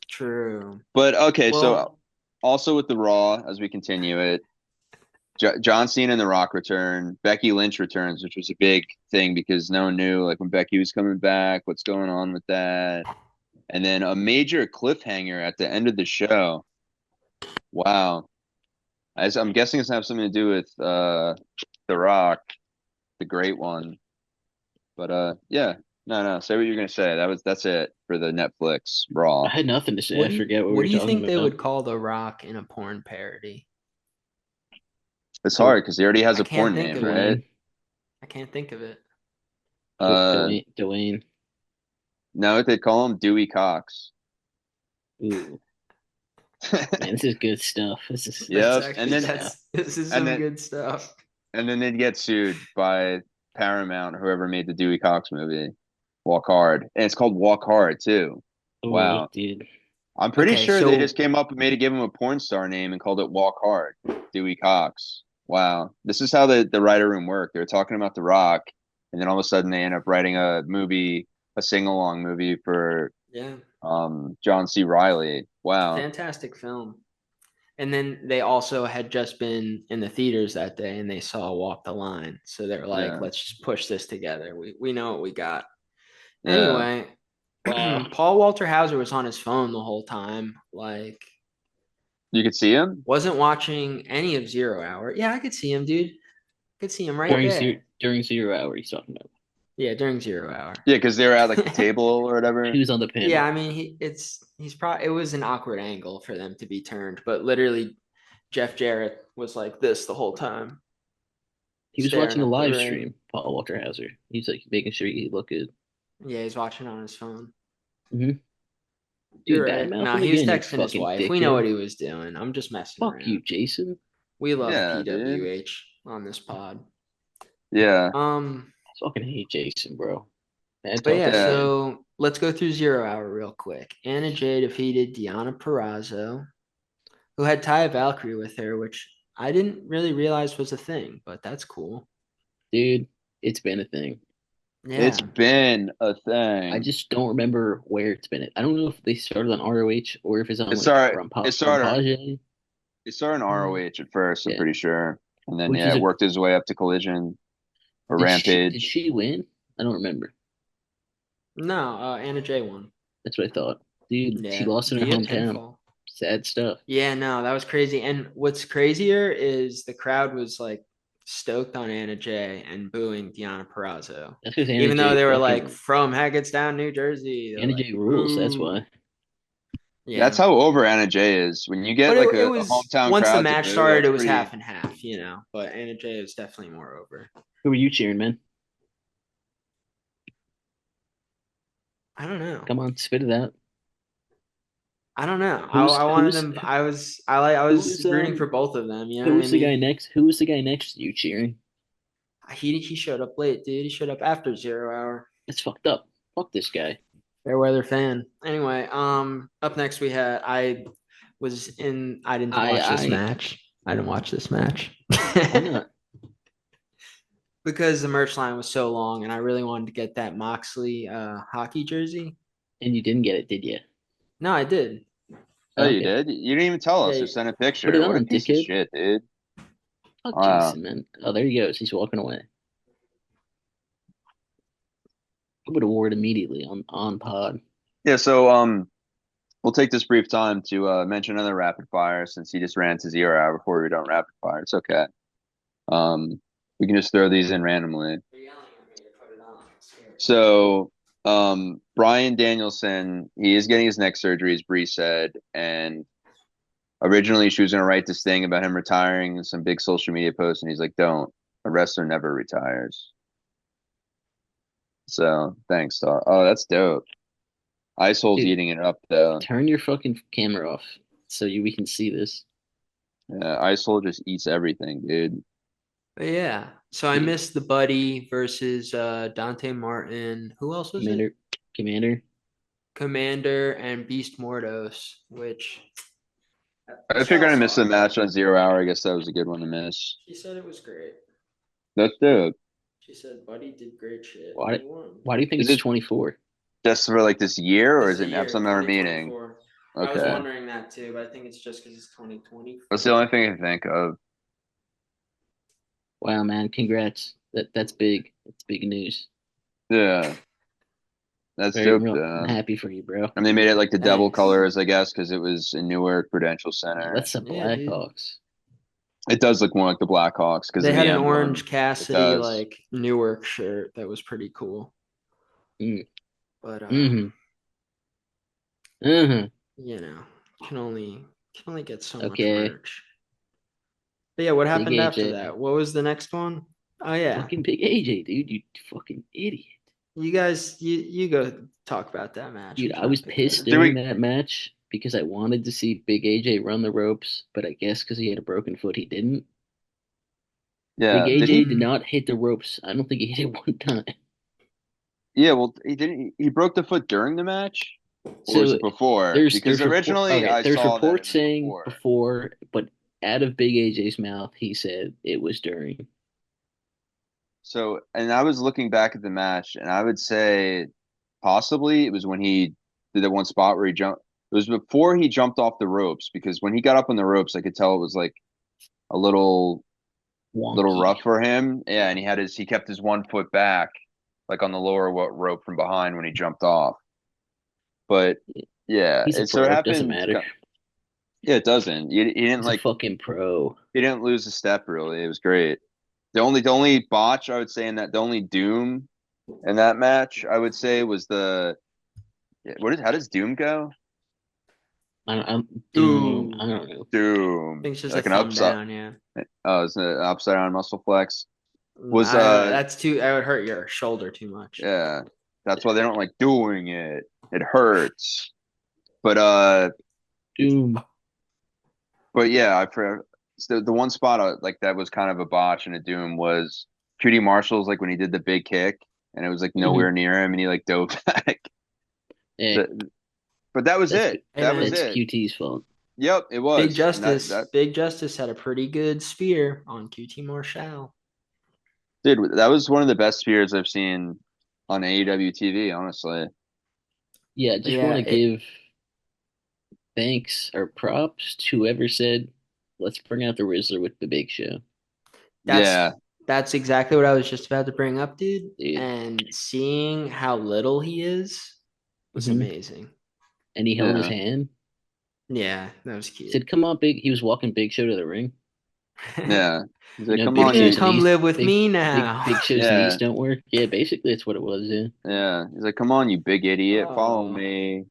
true. But okay, so Well, also with the Raw as we continue it. John Cena and The Rock return. Becky Lynch returns, which was a big thing because no one knew like when Becky was coming back, what's going on with that. And then a major cliffhanger at the end of the show. Wow. I'm guessing it's gonna have something to do with The Rock, the great one. But yeah. No. Say what you're gonna say. That's it for the Netflix I Raw. had nothing to say. I forget what we what were do you think talking they about. would call The Rock in a porn parody? It's Du- hard because he already has I a can't porn think name, of it. right? Dwayne. I can't think of it. Uh Dwayne. no, what they call him Dewey Cox. Ooh, man, this is good stuff. This is That's Yep. good actually stuff. this is And some then good stuff. and then they'd get sued by Paramount, whoever made the Dewey Cox movie, Walk Hard. And it's called Walk Hard too. Oh, Wow. dude. I'm pretty Okay, sure they so just came up and made to give him a porn star name and called it Walk Hard, Dewey Cox. Wow. This is how the writer room worked. They were talking about The Rock, and then all of a sudden they end up writing a movie, a sing-along movie for yeah, John C. Riley. Wow. fantastic film. And then they also had just been in the theaters that day and they saw Walk the Line. So they were like, Yeah. let's just push this together. We know what we got. Yeah. Anyway, Wow. Paul Walter Hauser was on his phone the whole time. Like, You could see him? wasn't watching any of Zero Hour. Yeah, I could see him, dude. Could see him right there. During 0 hour, he's talking about. Yeah, during Zero Hour. Yeah, because they were at like the table or He whatever. was on the Yeah, panel. I mean, he's probably it was an awkward angle for them to be turned, but literally, Jeff Jarrett was like this the whole time, He was staring watching a at the live ring. stream, Paul Walter Hauser. He's like making sure he looked good. Yeah, he's watching on his phone. hmm You're Dude, right. badmouth No, him he was again, you texting his fucking wife. We know what dickhead. he was doing. I'm just messing Fuck you, around. Jason. We love Yeah, dude. PWH on this pod. Yeah. I fucking hate Jason, bro. Bad But talking yeah, Yeah. again. so let's go through Zero Hour real quick. Anna Jay defeated Deonna Purrazzo, who had Taya Valkyrie with her, which I didn't really realize was a thing, but that's cool. Dude, it's been a thing. It's Yeah. been a I thing. just don't remember where it's been. I don't know if they started on ROH or if it's It on like started it started Rampage. it started in Mm. ROH at first, I'm Yeah, pretty sure. And then which yeah, is it a worked his way up to Collision or did Rampage. she win? I don't remember. No, Anna Jay won. That's what I thought. Dude, she Yeah, lost in her via hometown. pinfall. Sad stuff. Yeah, no, that was crazy. And what's crazier is the crowd was like stoked on Anna Jay and booing Deonna Purrazzo. That's because Even though they were like from Hackettstown, New Jersey. They're Anna like, Jay rules. That's boo. why. That's Yeah. how over Anna Jay is. When you get But like it a was hometown once the crowd to match boo, started, that's it was pretty. half and half, you know. But Anna Jay was definitely more over. Who were you cheering, man? I don't know. Come on, spit it out. I don't know. Who's I wanted who's them. I who was was rooting for both of them. You know who what I was the guy mean? next? Who was the guy next to you cheering? He showed up late, dude. He showed up after 0 hour. That's fucked up. Fuck this guy. Fair weather fan. Anyway, up next we had I didn't watch this I match. I didn't watch this match. why not? Because the merch line was so long and I really wanted to get that Moxley hockey jersey. And you didn't get it, did you? No, I did. Oh, you Okay. did? You didn't even tell us. Yeah, Just sent a Put picture. it What a on, piece of dickhead. shit, dude. Fuck Wow. Jason, man. Oh, there he goes. He's walking away. I would have wore it immediately on pod. Yeah, so we'll take this brief time to mention another rapid fire since he just ran to 0 hour before we don't rapid fire. It's okay. We can just throw these in randomly. So Brian Danielson, he is getting his neck surgery, as Bree said, and originally she was gonna write this thing about him retiring in some big social media post, and he's like, don't. A wrestler never retires. So thanks, Star. Oh, that's dope. Icehole's Dude, eating it up though. turn your fucking camera off so we can see this. Yeah, Icehole just eats everything, dude. But yeah. So I Dude, missed the Buddy versus Dante Martin. Who else was it? Commander. Commander and Beast Mordos, which I figured I missed the match on 0 hour. I guess that was a good one to miss. she said it was great. That's dope. She said Buddy did great shit. Why? He won. Why do you think Is it's it 24? just for like this year, or This is is it the have year, some other meaning? 2024. I was Okay, wondering that too, but I think it's just because it's 2020. that's the only thing I can think of. Wow, man, congrats. That's big. That's big news. Yeah, that's Very dope. real. I'm happy for you, bro. And they made it like the devil Thanks. colors, I guess, because it was in Newark Prudential No, Center. that's the Yeah, dude. Blackhawks. It does look more like the Blackhawks because They of the had an Orange emblem. It Cassidy does. like Newark shirt that was pretty cool. Mm. But Mm-hmm. Mm-hmm. you know, can only get so much Okay. merch. But yeah, what Big happened after AJ. that? What was the next one? Oh yeah. Fucking big AJ, dude. You fucking idiot. You guys you go talk about that match. Dude, I'm I trying to was pick it. pissed Did during we? that match because I wanted to see Big AJ run the ropes, but I guess because he had a broken foot, he didn't. Big Yeah. Did AJ he? did not hit the ropes. I don't think he hit it one time. Yeah. Well, he didn't. He broke the foot during the match, or was So it before? there's Because there's report originally okay, I there's saw that it reports was saying before. before, but out of Big AJ's mouth, he said it was during. So, and I was looking back at the match, and I would say possibly it was when he did that one spot where he jumped. It was before he jumped off the ropes because when he got up on the ropes, I could tell it was like a little Wonky. rough for him. Yeah, and he kept his 1 foot back, like on the lower rope from behind when he jumped off. But yeah, He's a it so it pro. It doesn't happened. matter. Yeah, it doesn't. He didn't He's a like fucking pro. he didn't lose a step really. It was great. The only botch I would say in that the only doom in that match I would say was the what is how does Doom go? I'm Doom. I Ooh. don't know. I Doom think it's just a like an thumb upside. down, yeah. Oh, it's an upside down muscle flex. Was I don't know. That's too that would hurt your shoulder too much. yeah. That's why they don't like doing it. It hurts. But Doom. but yeah, I for the one spot like that was kind of a botch and a doom was QT Marshall's like when he did the big kick and it was like Hmm. nowhere near him and he like dove back. Hey, The, but that was it. Hey That was man, that's it. QT's fault. Yep, it was. And that Big Justice had a pretty good spear on QT Marshall. dude, that was one of the best spears I've seen on AEW TV, honestly. Yeah, just want Yeah, to give thanks or props to whoever said, let's bring out the Rizzler with the Big Show. that's Yeah. that's exactly what I was just about to bring up, dude. Dude. And seeing how little he is was Hmm. amazing. And he held his Yeah. hand. Yeah, that was He cute. said, come on, Big. He was walking Big Show to the ring. Yeah. He's You like, know, come You're Big on, gonna Show's you come knees, live with Big me Big now. Big Show's knees yeah. don't work. Yeah, basically that's what it was. Yeah. Yeah. He's like, come on, you big idiot. Follow Oh, me.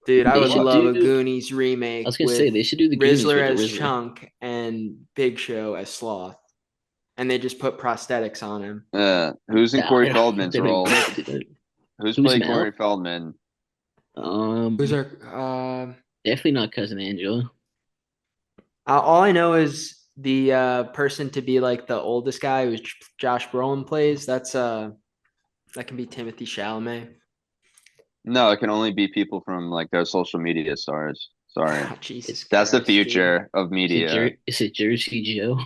dude, I They would should love Watch. a do. Goonies I was remake gonna say with they should do the Goonies Rizzler with the as Rizzler. Chunk and Big Show as Sloth, and they just put prosthetics on him. Who's in Nah, Corey Feldman's they don't even role? have to do that. Who's Who's played Corey Mal? Feldman? Who's Um, our? Definitely not cousin Angela. All I know is the person to be like the oldest guy who's Josh Brolin plays. That can be Timothy Chalamet. No, it can only be people from like their social media stars. Sorry. Jesus It's That's the Christ, dude. future of media. Is it Jersey Joe?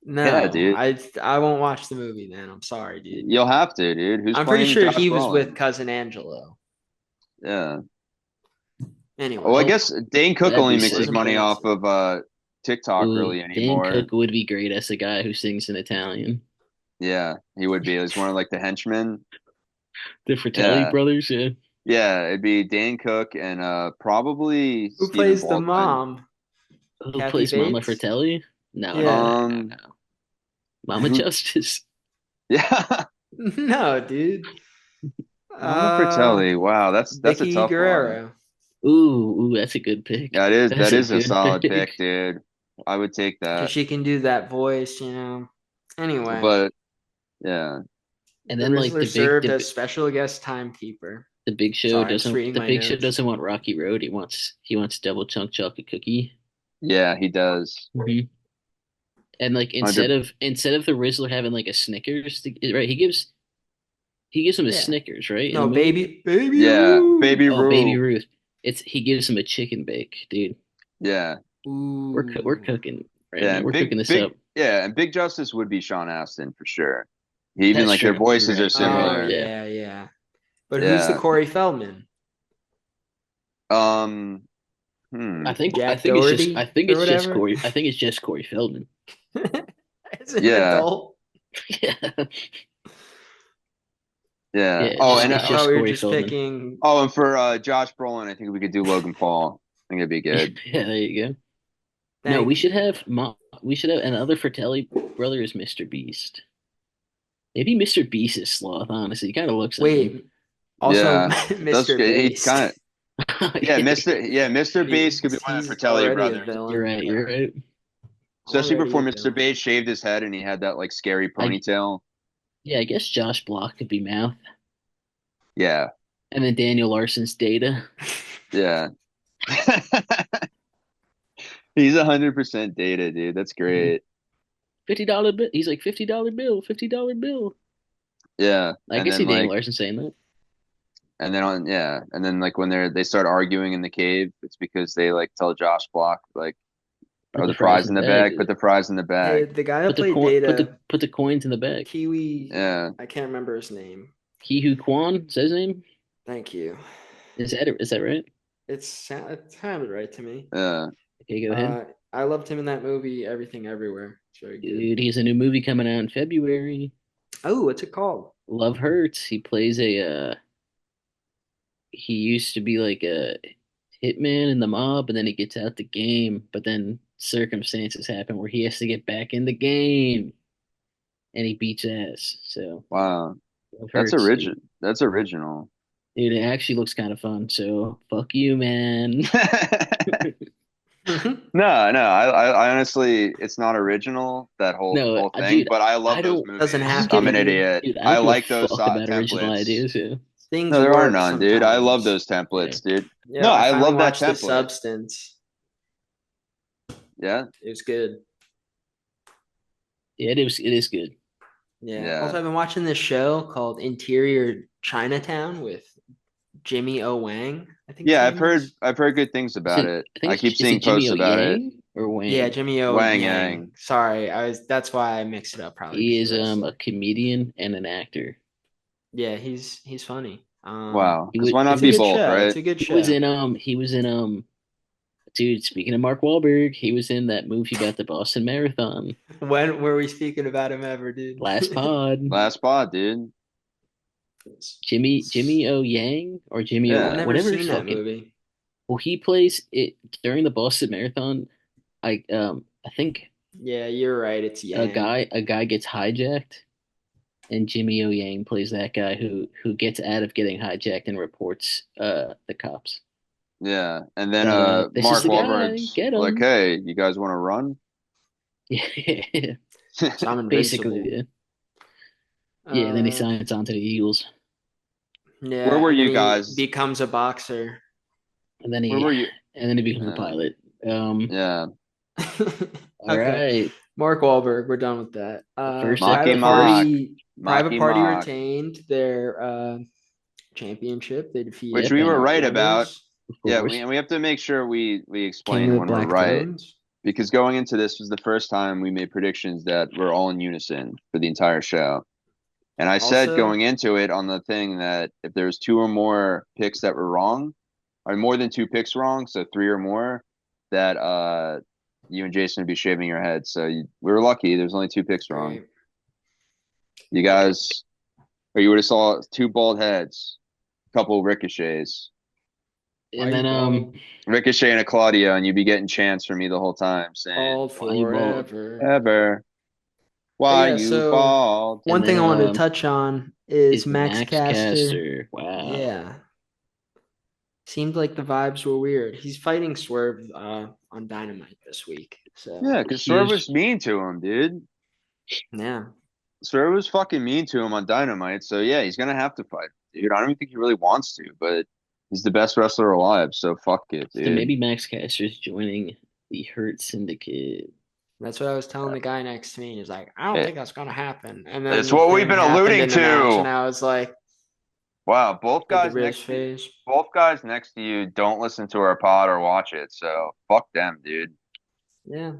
Yeah, No, dude. I won't watch the movie then. I'm sorry, dude. You'll have to, dude. Who's I'm pretty playing sure Josh he was with Brolin? cousin Angelo. Yeah. Oh, I Anyway, Well, guess Dane Cook that'd only be makes his wasn't sick. money off fancy. of TikTok Ooh, really Dan anymore. Cook would be great as the guy who sings in Italian. Yeah, he would be. He's one of like the henchmen. The Fratelli Yeah. brothers, yeah. Yeah, it'd be Dane Cook and probably Who Stephen plays the Baldwin. mom? Who Kathy plays Mama Bates. Fratelli? No, no, no, Yeah. no, Um no. Mama who Justice. yeah. No, dude. Mama Uh, Fratelli. Wow, that's a Vicky tough one. Guerrero. Ooh, that's a good pick. Yeah, it is That's that a is a good solid pick. pick, dude. I would take Because that. she can do that voice. Anyway, But yeah. And the then like Rizzler served as special guest timekeeper. the Big Show Sorry, I'm just doesn't reading the my Big Show notes. doesn't want Rocky Road. He wants double chunk chocolate cookie. Yeah, he does. Hmm. And like 100 instead of the Rizzler having like a Snickers, right? He gives him a Yeah. Snickers, right? In the No, movie. baby Yeah, Ruth. Baby Oh, Baby Roo. Ruth. He gives him a chicken bake, dude. Yeah. We're Ooh, cooking right Yeah, now. and We're cooking this big up. yeah, and Big Justice would be Sean Astin for sure. He even That's like their true. You're voices are right. You're right. oh similar. Yeah. yeah, yeah. But who's the Yeah. Corey Feldman? Um I hmm. think Jack Doherty I think or it's just whatever. Corey. I think it's just Corey Feldman. an Yeah. adult. Yeah. Yeah. Yeah, Oh, I and it's thought just we were Corey just Feldman. picking. and for Josh Brolin, I think we could do Logan Paul. I think it'd be good. Yeah, there you go. No, Thank we should you. have another Fratelli brother is Mr. Beast. Maybe Mr. Beast is Sloth, honestly. He kind of looks like him. Wait, also Yeah. That's Mr. good. He Based. kind of Mr. Beast could be one of the He's Fratelli already a brothers. You're villain. right, you're right. Especially Already before a Mr. villain. Beast shaved his head and he had that like scary I ponytail. Yeah, I guess Josh Block could be Mouth. Yeah. And then Daniel Larson's Data. Yeah. He's 100% Data, dude. That's great. $50 bill. He's like $50 bill, $50 bill. Yeah. I And can see then Daniel like Larson saying that. and then like when they start arguing in the cave, it's because they like tell Josh Block like, Put "Oh, the the fries fries in in the the bag, bag, put dude. the fries in the Hey, bag." the guy that played Data, Put the coins in the bag. Kiwi. Yeah. I can't remember his name. He Who Kwan is that his name? Thank you. Is that right? It sounded right to me. Yeah. Okay, go ahead. I loved him in that movie, Everything Everywhere. It's very good. Dude, he has a new movie coming out in February. Oh, what's it called? Love Hurts. He plays he used to be like a hitman in the mob, and then he gets out the game, but then circumstances happen where he has to get back in the game, and he beats ass. So Wow. Love That's Hurts, dude. original. That's original. Dude, it actually looks kind of fun. So fuck you, man. No, I honestly, it's not original, that No, whole thing, dude, but I love I those don't. Doesn't movies. have I to I'm an be. idiot. Dude, I I don't give a like those fuck about original templates. ideas. Yeah. Things No, there are work none, dude. I love sometimes. those Yeah. templates, dude. No, Yeah, I I finally love that watched The template. Substance. Yeah, It was good. Yeah, it is good. Yeah. yeah, Also, I've been watching this show called Interior Chinatown with Jimmy O. Wang, I think his yeah. name is. I've heard good things Is about it? it. I think I keep is it seeing Jimmy posts O about it. Yang or Yeah, Wang? Jimmy O. Wang Yang. Yang. Sorry, that's why I mixed it up probably He because is he's a a wrestler. comedian and an actor. Yeah, he's funny. Wow, He because was why not It's a be good both, show. It's right? a good he was show. in dude, speaking of Mark Wahlberg, he was in that movie about the Boston Marathon. When were we speaking about him ever, dude? Last pod. Last spot, dude. Jimmy O Yang or Jimmy O I've Yeah, never whatever seen his that fucking movie. well he plays it during the Boston Marathon. I think Yeah, you're right. It's Yang. a guy gets hijacked and Jimmy O Yang plays that guy who gets out of getting hijacked and reports the cops. yeah. And then That this is Mark the guy, Wahlberg's get like, him. "Hey, you guys want to run?" Yeah, So I'm basically, invincible. yeah. Yeah, and then he Uh, signs on to the Eagles. Where yeah, were and then you he guys? becomes a boxer. And then Where were you? he becomes a pilot. Yeah, All Okay, right. Mark Wahlberg. We're done with that. The first Mocky Private Mock, Party. Private Mocky Party Mock, retained their championship. They which defeated we Yep, were the right about. winners. of Yeah, course. and we have to make sure we King explain of the when we're Black right, Throne. because going into this was the first time we made predictions that were all in unison for the entire show. And I said Also, going into it on the thing that if there's two or more picks that were wrong, or more than two picks wrong, so three or more, that you and Jason would be shaving your head. So we were lucky. There's only two picks wrong. great. You guys, or you would have saw two bald heads, a couple ricochets, And then Ricochet and a Claudio, and you'd be getting chants from me the whole time saying, Bald why you bald? forever. "Ever, But why yeah, you so bald?" And one then thing I wanted to touch on is is Max Max Caster. Caster. Wow. Yeah. Seemed like the vibes were weird. He's fighting Swerve on Dynamite this week. So Yeah, because Swerve Huge. was mean to him, dude. yeah. Swerve was fucking mean to him on Dynamite. So yeah, he's gonna have to fight, dude. I don't even think he really wants to, but he's the best wrestler alive. So fuck it, So dude. maybe Max Caster's joining the Hurt Syndicate. That's what I was telling the guy next to me. He's like, I don't It- think that's gonna happen. And then it's the what we've thing been happened alluding in the match, and to. I was like, Wow, both with the guys Riz next to phase. both guys next to you don't listen to our pod or watch it. So fuck them, dude. Yeah.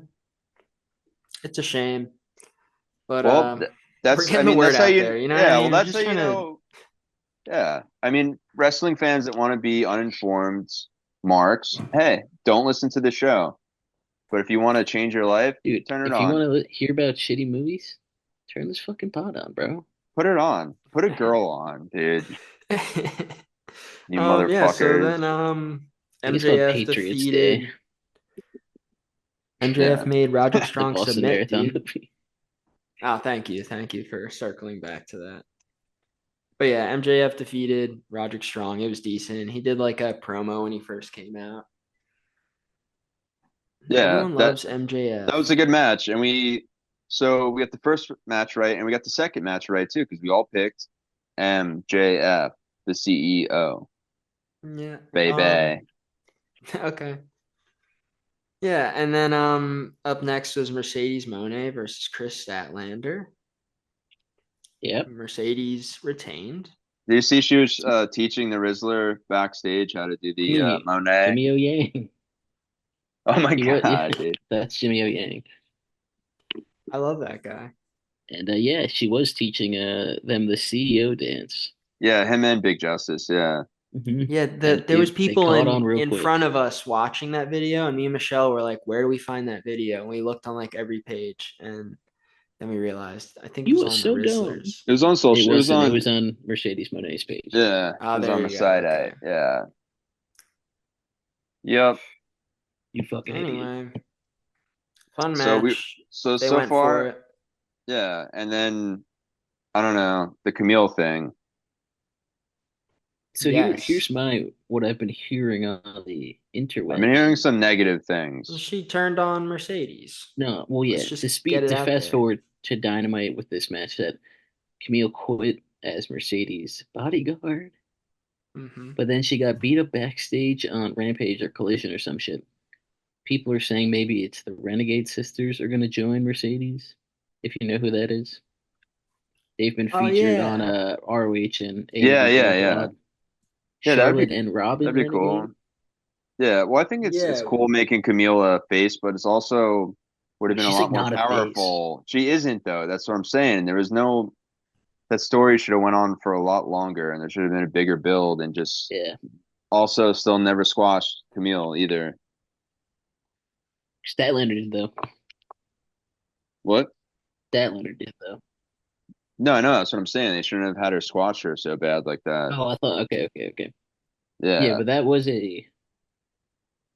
It's a shame. But Well, we're that's I getting the mean word that's how out you there. You know what yeah. I Well, mean? We're that's just how you trying to. know. Yeah, I mean wrestling fans that want to be uninformed marks. Hey, don't listen to the show. But if you want to change your life, Dude, turn it if you on. want to hear about shitty movies, turn this fucking pod on, bro. Put it on. Put a girl on, dude. You Yeah, so motherfuckers. then I think it's called MJF Patriots Day. defeated MJF Yeah. made Roderick The Strong Boston submit, Marathon dude. movie. Oh, thank you. Thank you for circling back to that. But yeah, MJF defeated Roderick Strong. It was decent. He did like a promo when he first came out. Yeah. Everyone That loves that was MJF. a good match. And we got the first match right and we got the second match right too, because we all picked MJF, the CEO. Yeah. Baby. Okay. Yeah, and then up next was Mercedes Moné versus Chris Statlander. Yep. Mercedes retained. Did you see she was teaching the Rizzler backstage how to do the Jimmy, Monet? Jimmy O Yang. Oh my He was, yeah, God, dude. that's Jimmy O Yang. I love that guy. And yeah, she was teaching them the CEO dance. Yeah, him and Big Justice. Yeah. Yeah, And there was they people caught on real in quick. front of us watching that video, and me and Michelle were like, "Where do we find that video?" And we looked on like every page, and then we realized I think it You was was on the so dumb. Rizzlers. It was on It social. It was wasn't. It on. was on Mercedes Monet's page. Yeah, it Oh, was there on the you go. side eye. Okay. Yeah. Yep. You fucking idiot. Anyway, fun So match. They so went for far, it. yeah. And then I don't know, the Camille thing. So Yes. here's my what I've been hearing on the I've been hearing interwebs. some negative things. She turned on Mercedes. No, well, Let's yeah. To just get speed it to out fast there. forward to Dynamite with this match, that Camille quit as Mercedes' bodyguard, Hmm. but then she got beat up backstage on Rampage or Collision or some shit. People are saying maybe it's the Renegade Sisters are going to join Mercedes, if you know who that is. They've been Oh featured on yeah. ROH and Yeah, AEW yeah, Dark a yeah. lot. Yeah, Charlotte and Robin that'd be cool. Renegade. Yeah, well, I think it's Yeah. cool making Camille a face, but it's also would have been a She's lot like more not a face. powerful. She isn't though. That's what I'm saying. There was no that story should have went on for a lot longer, and there should have been a bigger build, and just Yeah. also still never squashed Camille either. Statlander did though. What? Statlander did though. No, no, that's what I'm saying. They shouldn't have had her squash her so bad like that. Oh, I thought okay. Yeah, Yeah, but that was a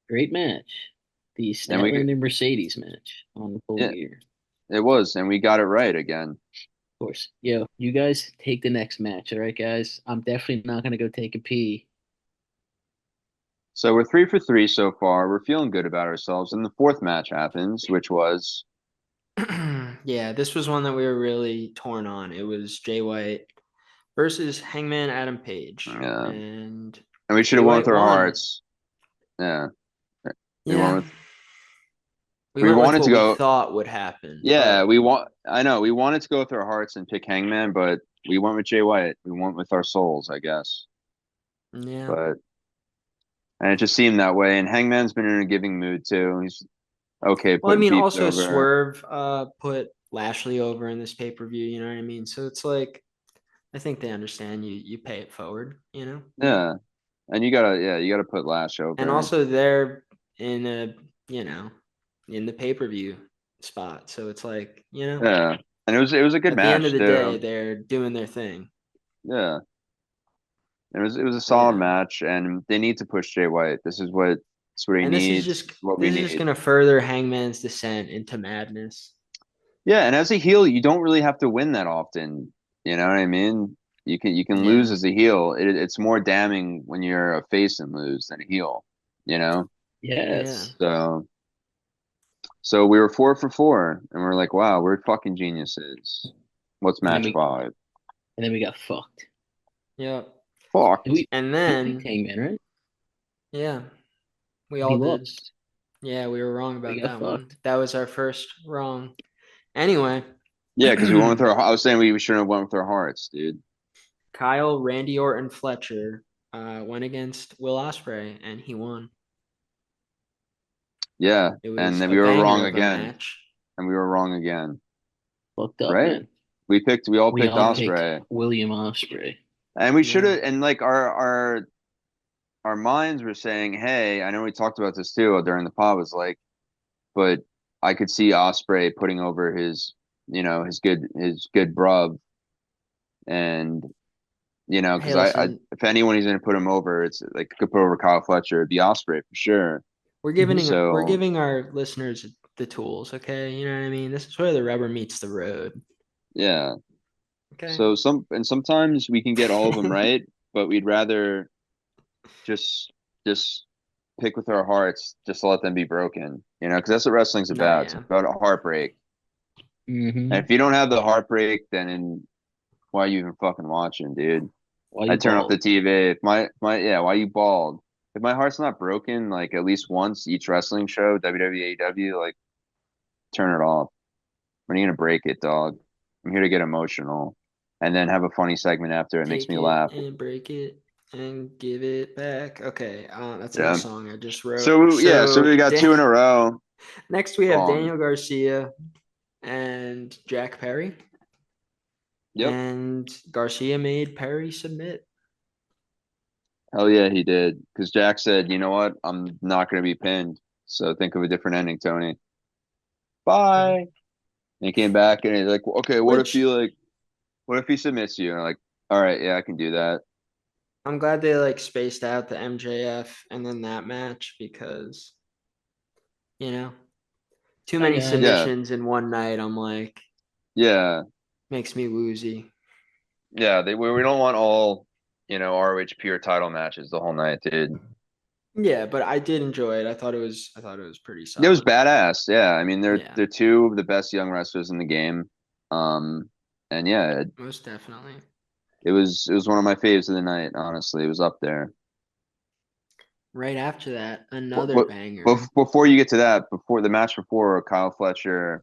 great match. The and we Statlander Mercedes match on Full yeah, Gear. it was, and we got it right again. Of course. Yo, you guys take the next match, all right, guys? I'm definitely not gonna go take a pee. So we're 3 for 3 so far. We're feeling good about ourselves, and the fourth match happens, which was Yeah, this was one that we were really torn on. It was Jay White versus Hangman Adam Page. yeah, And and we should Jay have went with White our won. hearts. Yeah, we went Yeah. with We we went with wanted to what we go. thought would happen. Yeah, But we want. I know we wanted to go with our hearts and pick Hangman, but we went with Jay White. We went with our souls, I guess. yeah. But and it just seemed that way. And Hangman's been in a giving mood too. He's okay Well, I putting mean, people also over. Swerve put Lashley over in this pay-per-view, you know what I mean? So it's like I think they understand you pay it forward, you know? Yeah, and you gotta put Lash And over. also they're in a, you know, in the pay-per-view spot. So it's like, Yeah, and it was a good at the end of match the day, too. they're doing their thing. Yeah, it was a But solid yeah. match, and they need to push Jay White. This is what he And this is needs. just What we this is just need. gonna further Hangman's descent into madness. Yeah, and as a heel, you don't really have to win that often. You know what I mean? You can Yeah. lose as a heel. It's more damning when you're a face and lose than a heel. You know? Yeah. Yes. So we were 4 for 4, and we're like, wow, we're fucking geniuses. What's And then match we five? and then we got fucked. Yeah. Did Fucked. And we picked then, Hangman, right? yeah, we And he all did. lost. Yeah, we were wrong We about got that one. fucked. That was our first wrong. Anyway, Yeah, because we went with our. I was saying we shouldn't have went with our hearts, dude. Kyle, Randy Orton, Fletcher went against Will Ospreay, and he won. Yeah, It and was then a we were banger wrong of a again, match. and we were wrong again, Fucked up, right? man. We all We picked all picked Osprey, William Ospreay. and we should Yeah. have. And like our minds were saying, hey, I know we talked about this too during the pod. Was like but I could see Osprey putting over his good brub, and Hey, because I listen, if anyone he's gonna put him over, it's like could put over Kyle Fletcher, it'd be Osprey for sure. we're So giving our listeners the tools, okay? You know what I mean? This is where the rubber meets the road. yeah, Okay. so sometimes we can get all of them right, but we'd rather just just pick with our hearts, just to let them be broken, because that's what wrestling's No, about. It's yeah. about a heartbreak. And Hmm. if you don't have the heartbreak, then why are you even fucking watching, dude? Why I you turn off bald? the TV. If my yeah, why you bald? If my heart's not broken, like at least once each wrestling show, WWE, AEW, like turn it off. When are you gonna break it, dog? I'm here to get emotional, and then have a funny segment after. It makes Take me it laugh. and break it and give it back. Okay, that's a new Yeah. song I just wrote. So yeah, so So we got two in a row. next we have Um. Daniel Garcia and Jack Perry, Yep. and Garcia made Perry submit. Hell yeah, he did. Because Jack said, you know what? I'm not gonna be pinned. So think of a different ending, Tony. Okay. Bye. And he came back and he's like, okay, Which what if he submits you? And I'm like, all right, yeah, I can do that. I'm glad they like spaced out the MJF and then that match because you know too Hi many guys. Yeah, submissions in one night. I'm like yeah, makes me woozy. yeah. We don't want all, ROH pure title matches the whole night, dude. Yeah, but I did enjoy it. I thought it was pretty It was solid. badass. Yeah, I mean Yeah, they're two of the best young wrestlers in the game. And yeah, most definitely. it was one of my faves of the night. Honestly, it was up there. Right after that, What, another what, banger. before you get to that, before the match before Kyle Fletcher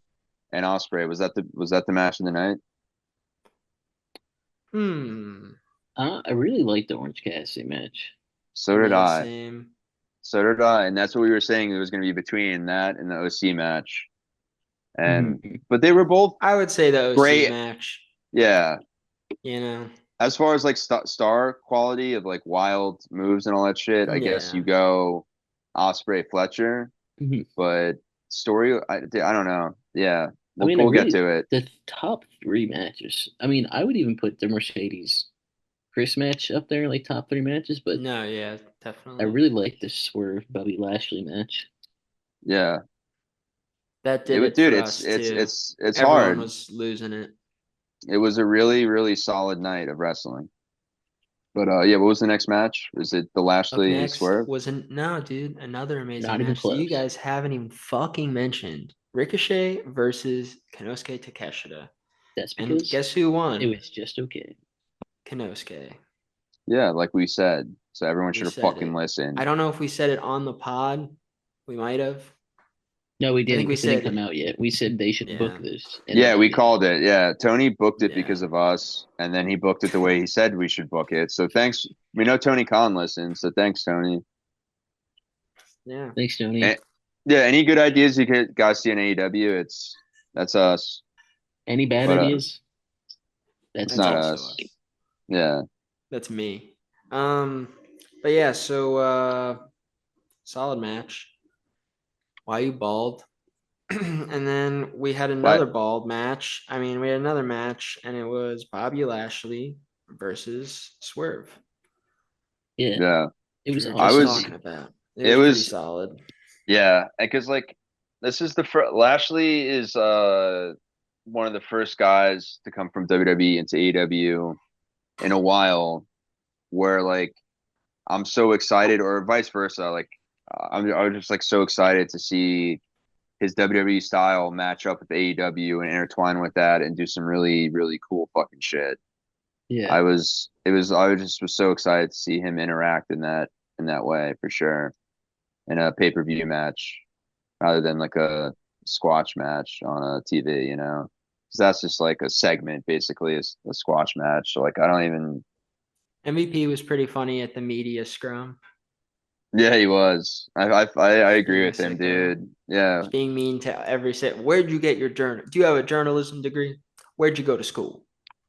and Osprey, was that the match of the night? Hmm. I really liked the Orange Cassidy match. So did Yeah, I. same. So did I. And that's what we were saying. It was going to be between that and the OC match. And Hmm. but they were both I would say the OC great. match. Yeah. You know. As far as like star quality of like wild moves and all that shit, I guess Yeah. you go Osprey Fletcher. Hmm. But story, I don't know. Yeah, I we'll mean, I we'll get really to it. the top three matches. I mean, I would even put the Mercedes Chris match up there, like top three matches. But No, yeah, I definitely. really like the Swerve Bobby Lashley match. Yeah, That did it dude. for It's us it's too. it's it's Everyone hard. was losing it. It was a really really solid night of wrestling. But yeah, what was the next match? Is it the Up Lashley next Swerve? was no, dude, another amazing Not even match that you close. guys haven't even fucking mentioned. Ricochet versus Konosuke Takeshita. That's And because guess who it won? was just okay. Konosuke. Yeah, like we said. So everyone We should have said fucking it. I listened. don't know if we said it on the pod. We might have. No, we I didn't think we because it didn't said, come out yet. We said they should book yeah, this, and then Yeah, they we did. called it. Yeah, Tony booked it yeah, because of us, and then he booked it the way he said we should book it. So thanks. We know Tony Khan listens, so thanks, Tony. yeah. Thanks, Tony. And, yeah, any good ideas you guys see in AEW? That's us, Any bad but ideas? it's That's That's not us. also us. us. Yeah, That's me. But yeah, so solid match. Why you bald? And then we had another but bald match. I mean, we had another match, and it was Bobby Lashley versus Swerve, Yeah, yeah, it which was we were I just awesome. was. talking about. It It was pretty was. solid. Yeah, because like this is the first. Lashley is one of the first guys to come from WWE into AEW in a while, where like I'm so excited, or vice versa. Like I was just like so excited to see his WWE style match up with AEW and intertwine with that and do some really really cool fucking shit. Yeah, I was just so excited to see him interact in that way for sure in a pay-per-view match rather than like a squash match on a TV, 'Cause that's just like a segment, basically, is a squash match. So like, I don't even. MVP was pretty funny at the media scrum. Yeah, he was. I Just agree being a with him, sicko. dude. Yeah, Just being mean to every set. Where'd you get your journal? Do you have a journalism degree? Where'd you go to school?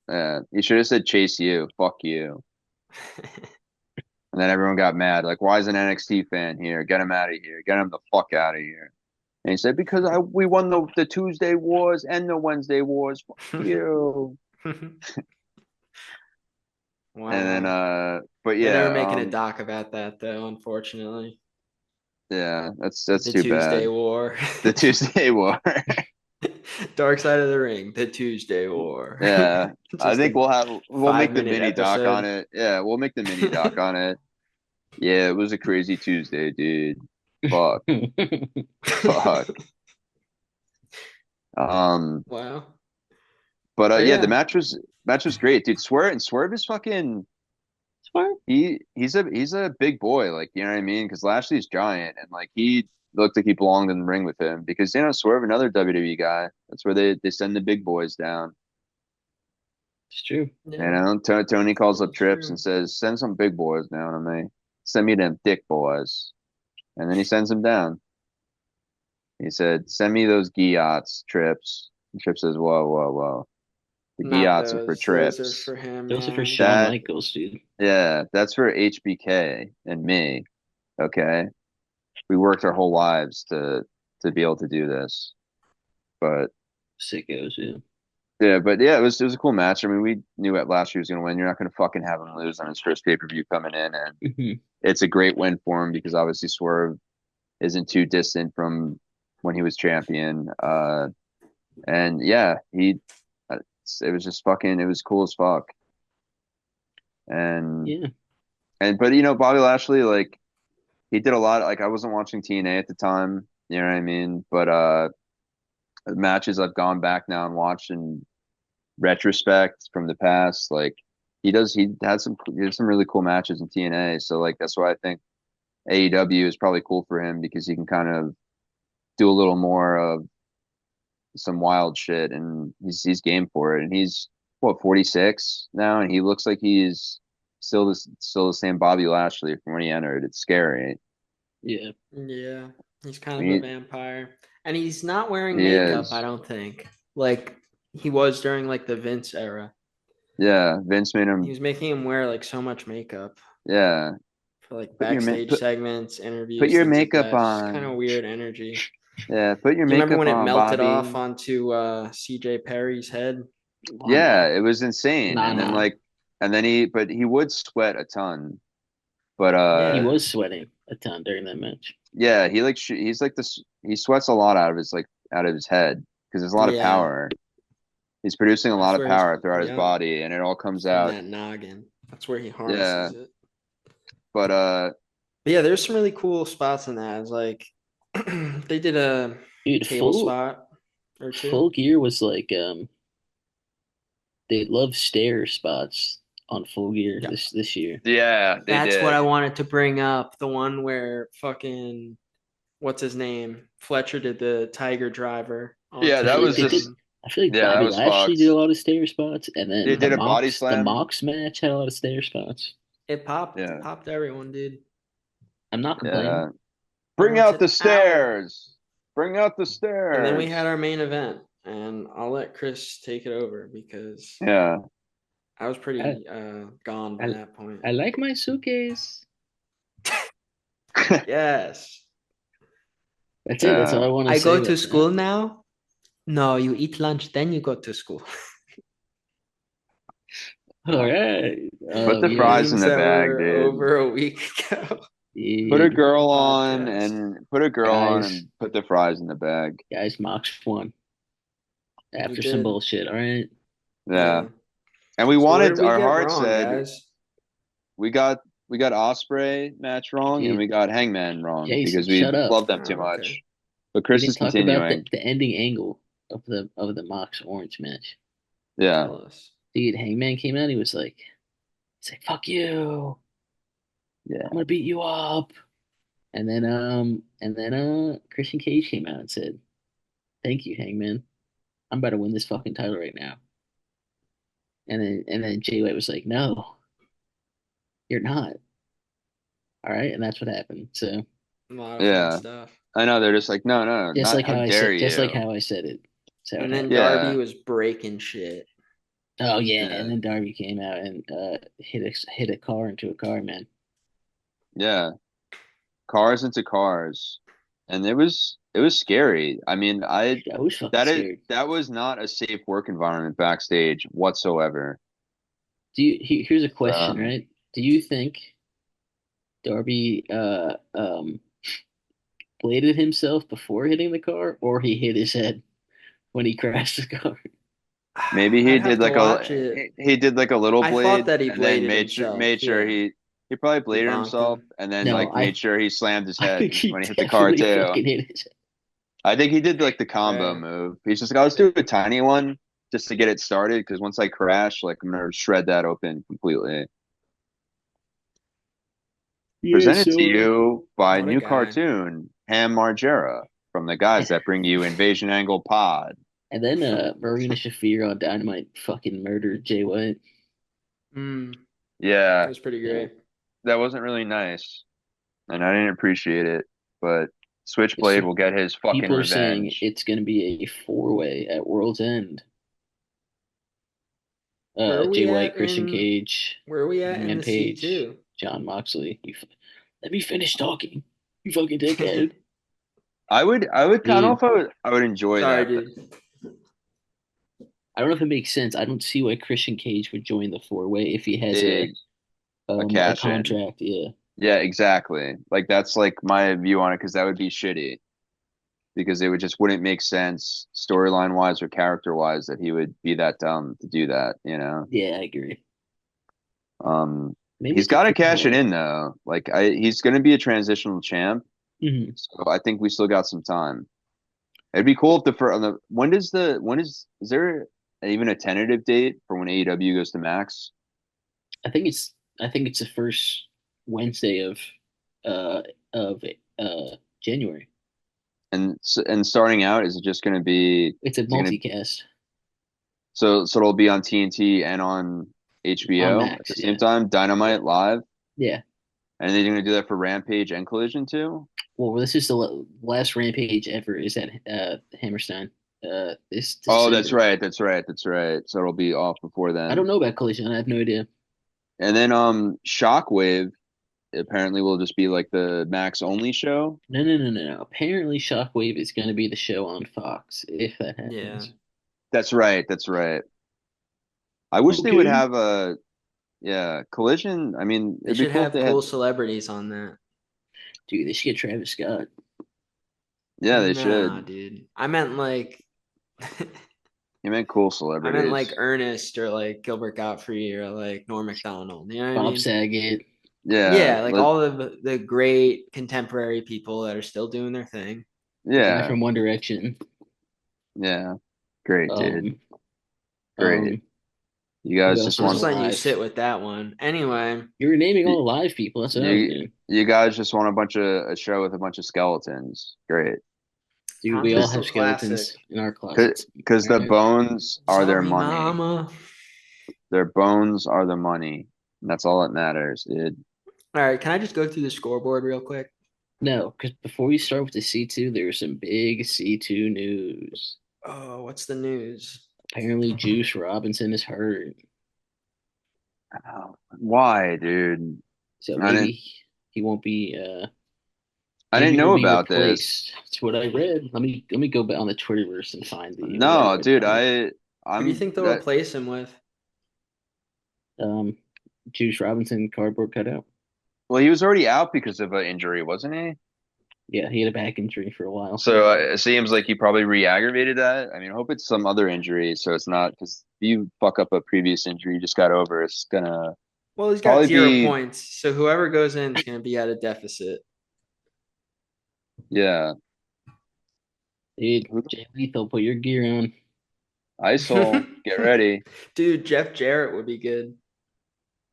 yeah. You should have said chase you, fuck you, and then everyone got mad. Like, why is an NXT fan here? Get him out of here. Get him the fuck out of here. And he said, because we won the Tuesday wars and the Wednesday wars. Fuck you. And then Wow. but They're never yeah, making a doc about that though, unfortunately. yeah, that's The too Tuesday bad. War. The Tuesday war. Dark Side of the Ring, the Tuesday War. Yeah. I Just think a we'll make the 5 minute mini doc on episode. it. Yeah, we'll make the mini doc on it. Yeah, it was a crazy Tuesday, dude. Fuck. Fuck. Um, Wow. but But yeah, the yeah, match was great, dude. Swerve is fucking Smart. he's a big boy, like you know what I mean? Because Lashley's giant, and like he looked like he belonged in the ring with him. Because Swerve, another WWE guy. That's where they send the big boys down. It's true. You yeah, know, Tony calls up it's Trips and true. says, "Send some big boys down to me. Send me them dick boys." And then he sends them down. He said, "Send me those Giots, Trips." And Trips says, "Whoa, whoa, whoa. The Not Giots are for those. Those are Trips. for him, Those are for man. Shawn That, Michaels, dude. yeah, that's for HBK and me. Okay, we worked our whole lives to be able to do this." But Sickos, yeah. yeah, but yeah, it was a cool match. I mean, we knew at last year was gonna win. You're not gonna fucking have him lose on his first pay-per-view coming in, and Mhm. it's a great win for him because obviously Swerve isn't too distant from when he was champion. And yeah, it was just fucking, it was cool as fuck. And Yeah. but Bobby Lashley, like he did a lot. Like I wasn't watching TNA at the time, you know what I mean? But matches I've gone back now and watched in retrospect from the past, like he had some really cool matches in TNA. So like that's why I think AEW is probably cool for him because he can kind of do a little more of some wild shit, and he's game for it. And he's what 46 now, and he looks like he's still the same Bobby Lashley from when he entered. It's scary. Yeah. Yeah, he's kind I of a mean, vampire. And he's not wearing he makeup, I is. don't think. Like he was during like the Vince era. Yeah, Vince made He him. was making him wear like so much makeup Yeah, for like put your backstage segments, put interviews, your things like makeup that. It's just kind of on. weird energy. Yeah, put your Do you remember makeup when it on, melted Bobby. off onto CJ Perry's head? Oh Yeah, no. it was insane. Nah, And then nah. like, but he would sweat a ton. But He Yeah. was sweating a ton during that match. yeah, he's like this. He sweats a lot out of his head because there's a lot of Yeah. power. He's producing a lot That's of where his power throughout his yep, body, and it all comes from out. that noggin. That's where he Yeah, harnesses it. but But yeah, there's some really cool spots in that. It's like they did a Dude, table spot or two. full gear was like they love stair spots on full gear Yeah. this year. yeah, they That's what I did. wanted to bring up. The one where fucking what's his name? Fletcher did the Tiger Driver Yeah, onto that was They did. just him. I feel like yeah, that Bobby was Lashley fucked. did a lot of stair spots, and They then did a body The slam. Mox match had a lot of stair spots. It popped. It Yeah, popped everyone, dude. I'm not complaining. yeah. Bring Everyone out said, the "Ow!" stairs. Bring out the And then we had stairs. our main event, and I'll let Chris take it over because Yeah. I was I pretty gone by I, that point. I like my suitcase. Yes. That's it. That's Yeah. all I want to I say go to about that. school now. No, you eat lunch, then you go to school. All right. Put Oh the yeah. fries in Memes the that bag, were dude. over a week ago Put Yeah. a girl on the on podcast. and put a girl on Guys, and put the fries in the bag. guys, Mox won He after some did. bullshit. All right. Yeah. Yeah. And we So where did wanted we our get heart wrong, said guys? we got Osprey match wrong and Dude, we got Hangman wrong Jason, because we shut up. love them too Oh, okay. much. But We Chris is didn't talk about continuing. the ending angle of the Mox Orange match. Yeah. Tell us. Dude, Hangman came out. He's like, "Fuck you! Yeah. I'm gonna beat you up." And then Christian Cage came out and said, "Thank you, Hangman. I'm about to win this fucking title right now." And then Jay White was like, "No, you're not." All right, and that's what happened. So A lot of fun Yeah. stuff. I know they're just like, no, no, not how dare just like you. how I said it. That's how it And then happened. Darby Yeah. was breaking shit. Oh yeah, Yeah. and then Darby came out and hit a car into a car, man. Yeah. Cars into cars. And it was scary. I mean, I was fucking scared. that was not a safe work environment backstage whatsoever. Here's a question, Um, right? Do you think Darby bladed himself before hitting the car, or he hit his head when he crashed the car? Maybe I'd have to watch it. he did like a little I thought blade that he and then bladed himself. made sure Yeah, he probably he bladed bonked himself him. and then No, like made sure he slammed his I head think he when he hit the car definitely too. fucking hit his head. I think he did like the combo Right. move. He's just like, let's do a tiny one just to get it started because once I crash, like I'm gonna shred that open completely. Yeah, Presented to so you by What a new guy. cartoon Ham Margera from the guys that bring you Invasion Angle Pod. and then Marina Shafir on Dynamite fucking murdered Jay White. Mm, that Yeah, was pretty Yeah. great. that wasn't really nice, and I didn't appreciate it. But Switchblade So will get his fucking people are saying revenge. it's gonna be a four-way at World's End. Where are Jay we White, at Christian in Cage, where are we at in Hangman the C Page, two? John Moxley. Let me finish talking. You fucking dickhead. I would I don't know Dude, if I would enjoy Sorry, that, but dude. I don't know if it makes sense. I don't see why Christian Cage would join the four-way if he has big a a cash in. contract. Yeah. Yeah, exactly. Like that's like my view on it because that would be shitty because it would just wouldn't make sense storyline wise or character wise that he would be that dumb to do that, you know. Yeah, I agree. Maybe He's it's a got to cash it three-way. in though. Like he's going to be a transitional champ, Hmm. so I think we still got some time. It'd be cool if the for on the when does the when is there even a tentative date for when AEW goes to Max? I think it's the first Wednesday uh of January. And starting out, is it just going to be? It's a Is it going to multicast so it'll be on TNT and on on HBO at Max. the same Yeah. time? Yeah. Dynamite live, Yeah. and they're going to do that for Rampage and Collision too. Well, this is the last Rampage ever is at Hammerstein this Oh, that's December. right. That's right. That's right. So it'll be off before I don't then. know about Collision. I have no idea. And then Shockwave apparently will just be like the Max only show. No, no, no, no, no. Apparently, Shockwave is going to be the show on Fox if that Yeah. happens. That's right. That's right. I wish they would Okay. have a yeah, Collision. I mean, They it'd be should cool if have they cool had celebrities on that. Dude, they should get Travis Scott. yeah, they Nah, should. dude. I meant like You meant cool I meant like celebrities. Ernest or like Gilbert Gottfried or like Norm Macdonald. You know what I Bob mean? Saget. Yeah, Yeah, like all of the great contemporary people that are still doing their thing. The guy yeah, from One Direction. yeah. Great, dude. Um, Great. You who guys else just I'm is just want letting you alive? sit with that one. Anyway, You were naming you all the live people. That's what I was you, doing. you guys just want a bunch of a show with a bunch of skeletons. Great. Dude, we all have Continental Classic. skeletons in our closets. Because All the right. bones are their Sorry, money. mama. Their bones are the money. And that's all that matters, dude. All right, can I just go through the scoreboard real quick? No, because before we start with the C2, there's some big C2 news. Oh, what's the news? Apparently, Juice Robinson is hurt. Oh, why, dude? So I didn't maybe he won't be I maybe didn't he'll know be about this. replaced. That's what I read. Let me go back on the Twitterverse and find the what I No, read dude, from it. Who do you I'm think they'll that replace him with? Um Juice Robinson cardboard cutout. well, he was already out because of an injury, wasn't he? Yeah, he had a back injury for a while. So it seems like he probably re-aggravated that. I mean, I hope it's some other injury, so it's not because if you fuck up a previous injury you just got over, it's gonna Well, he's got probably 0 points, so whoever goes in is going to be at a deficit. yeah. Dude, Who the Jay Lethal, put your gear on. ISOL, get ready. Dude, Jeff Jarrett would be good.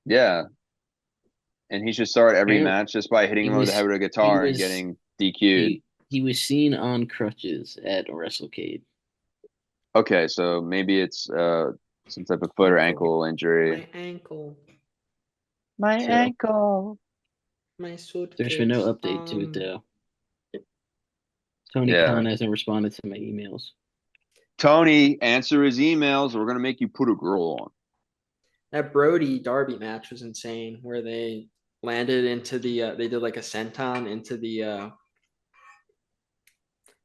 Yeah. And he should start every Apparently, match just by hitting he him over the head was with a he guitar and was getting DQ'd. he was seen on crutches at WrestleCade. Okay, so maybe it's some type of foot or Ankle. ankle injury. My ankle. My So ankle. My there's been no suitcase. update to it though. Tony Yeah. Khan hasn't responded to my emails. Tony, answer his emails. We're gonna make you put a girl on. That Brody Darby match was insane where they landed into the they did like a senton into the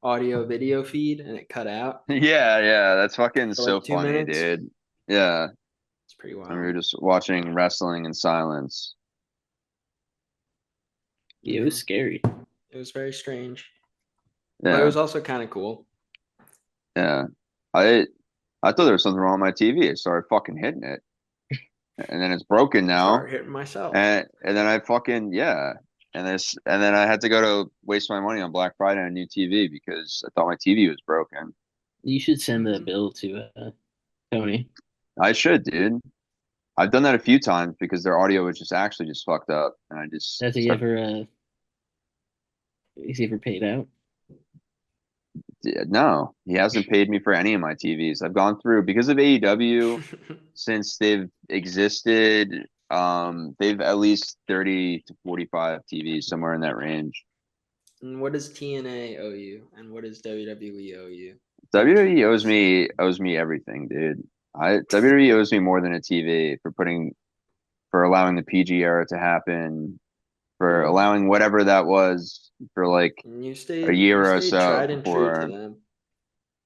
audio video feed and it cut out Yeah, that's fucking for so like 2 minutes. funny, dude. Yeah, It's pretty and we were wild. just watching wrestling in silence. Yeah, it Yeah, was scary. it was very strange, but it Yeah, was also kind of cool. yeah. I I thought there was something wrong with my TV. I started fucking hitting it, and then it's broken now. Start hitting myself. And then I fucking yeah. And then I had to go to waste my money on Black Friday on a new TV because I thought my TV was broken. You should send the Mhm. bill to Tony. I should, dude. I've done that a few times because their audio was just actually just fucked up, and I just Has he started. ever paid out? No, he hasn't paid me for any of my TVs. I've gone through because of AEW since they've existed. They've at least 30 to 45 TVs, somewhere in that range. And what does TNA owe you, and what does WWE owe you? Their WWE TVs. owes me everything, dude. WWE owes me more than a TV for allowing the PG era to happen, for Yeah, allowing whatever that was for like and you a you year or stayed so tried and true to before. them.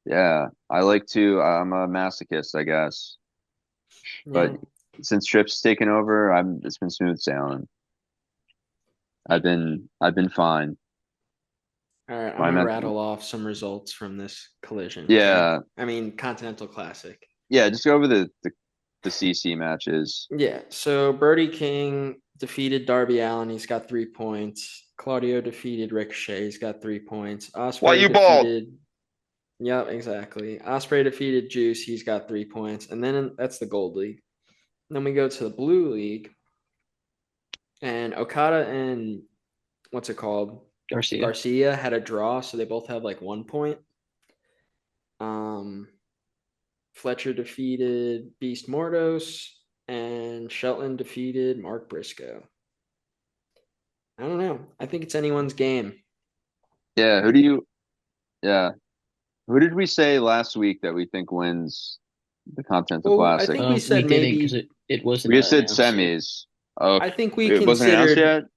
Yeah, I'm a masochist, I guess. But Yeah. since Tripp's taken over, it's been smooth sailing. I've been fine. All right, I'm My gonna mental, rattle off some results from this collision. Okay, yeah, I mean Continental Classic. yeah. Just go over the CC matches. Yeah, so Brody King defeated Darby Allin. He's got 3 points. Claudio defeated Ricochet. He's got 3 points. Why Osprey you bald? defeated. Yep, exactly. Osprey defeated Juice. He's got 3 points, and then that's the Gold League. Then we go to the Blue League, and Okada and what's it called? Garcia. Garcia had a draw, so they both have like 1 point. Um, Fletcher defeated Beast Mordos, and Shelton defeated Mark Briscoe. I don't know. I think it's anyone's game. Yeah. Who do you? Yeah. Who did we say last week that we think wins the Continental Well, I Classic? think we We said didn't because maybe. it wasn't We just said announced yet. semis. Oh, I think we it wasn't announced considered. yet.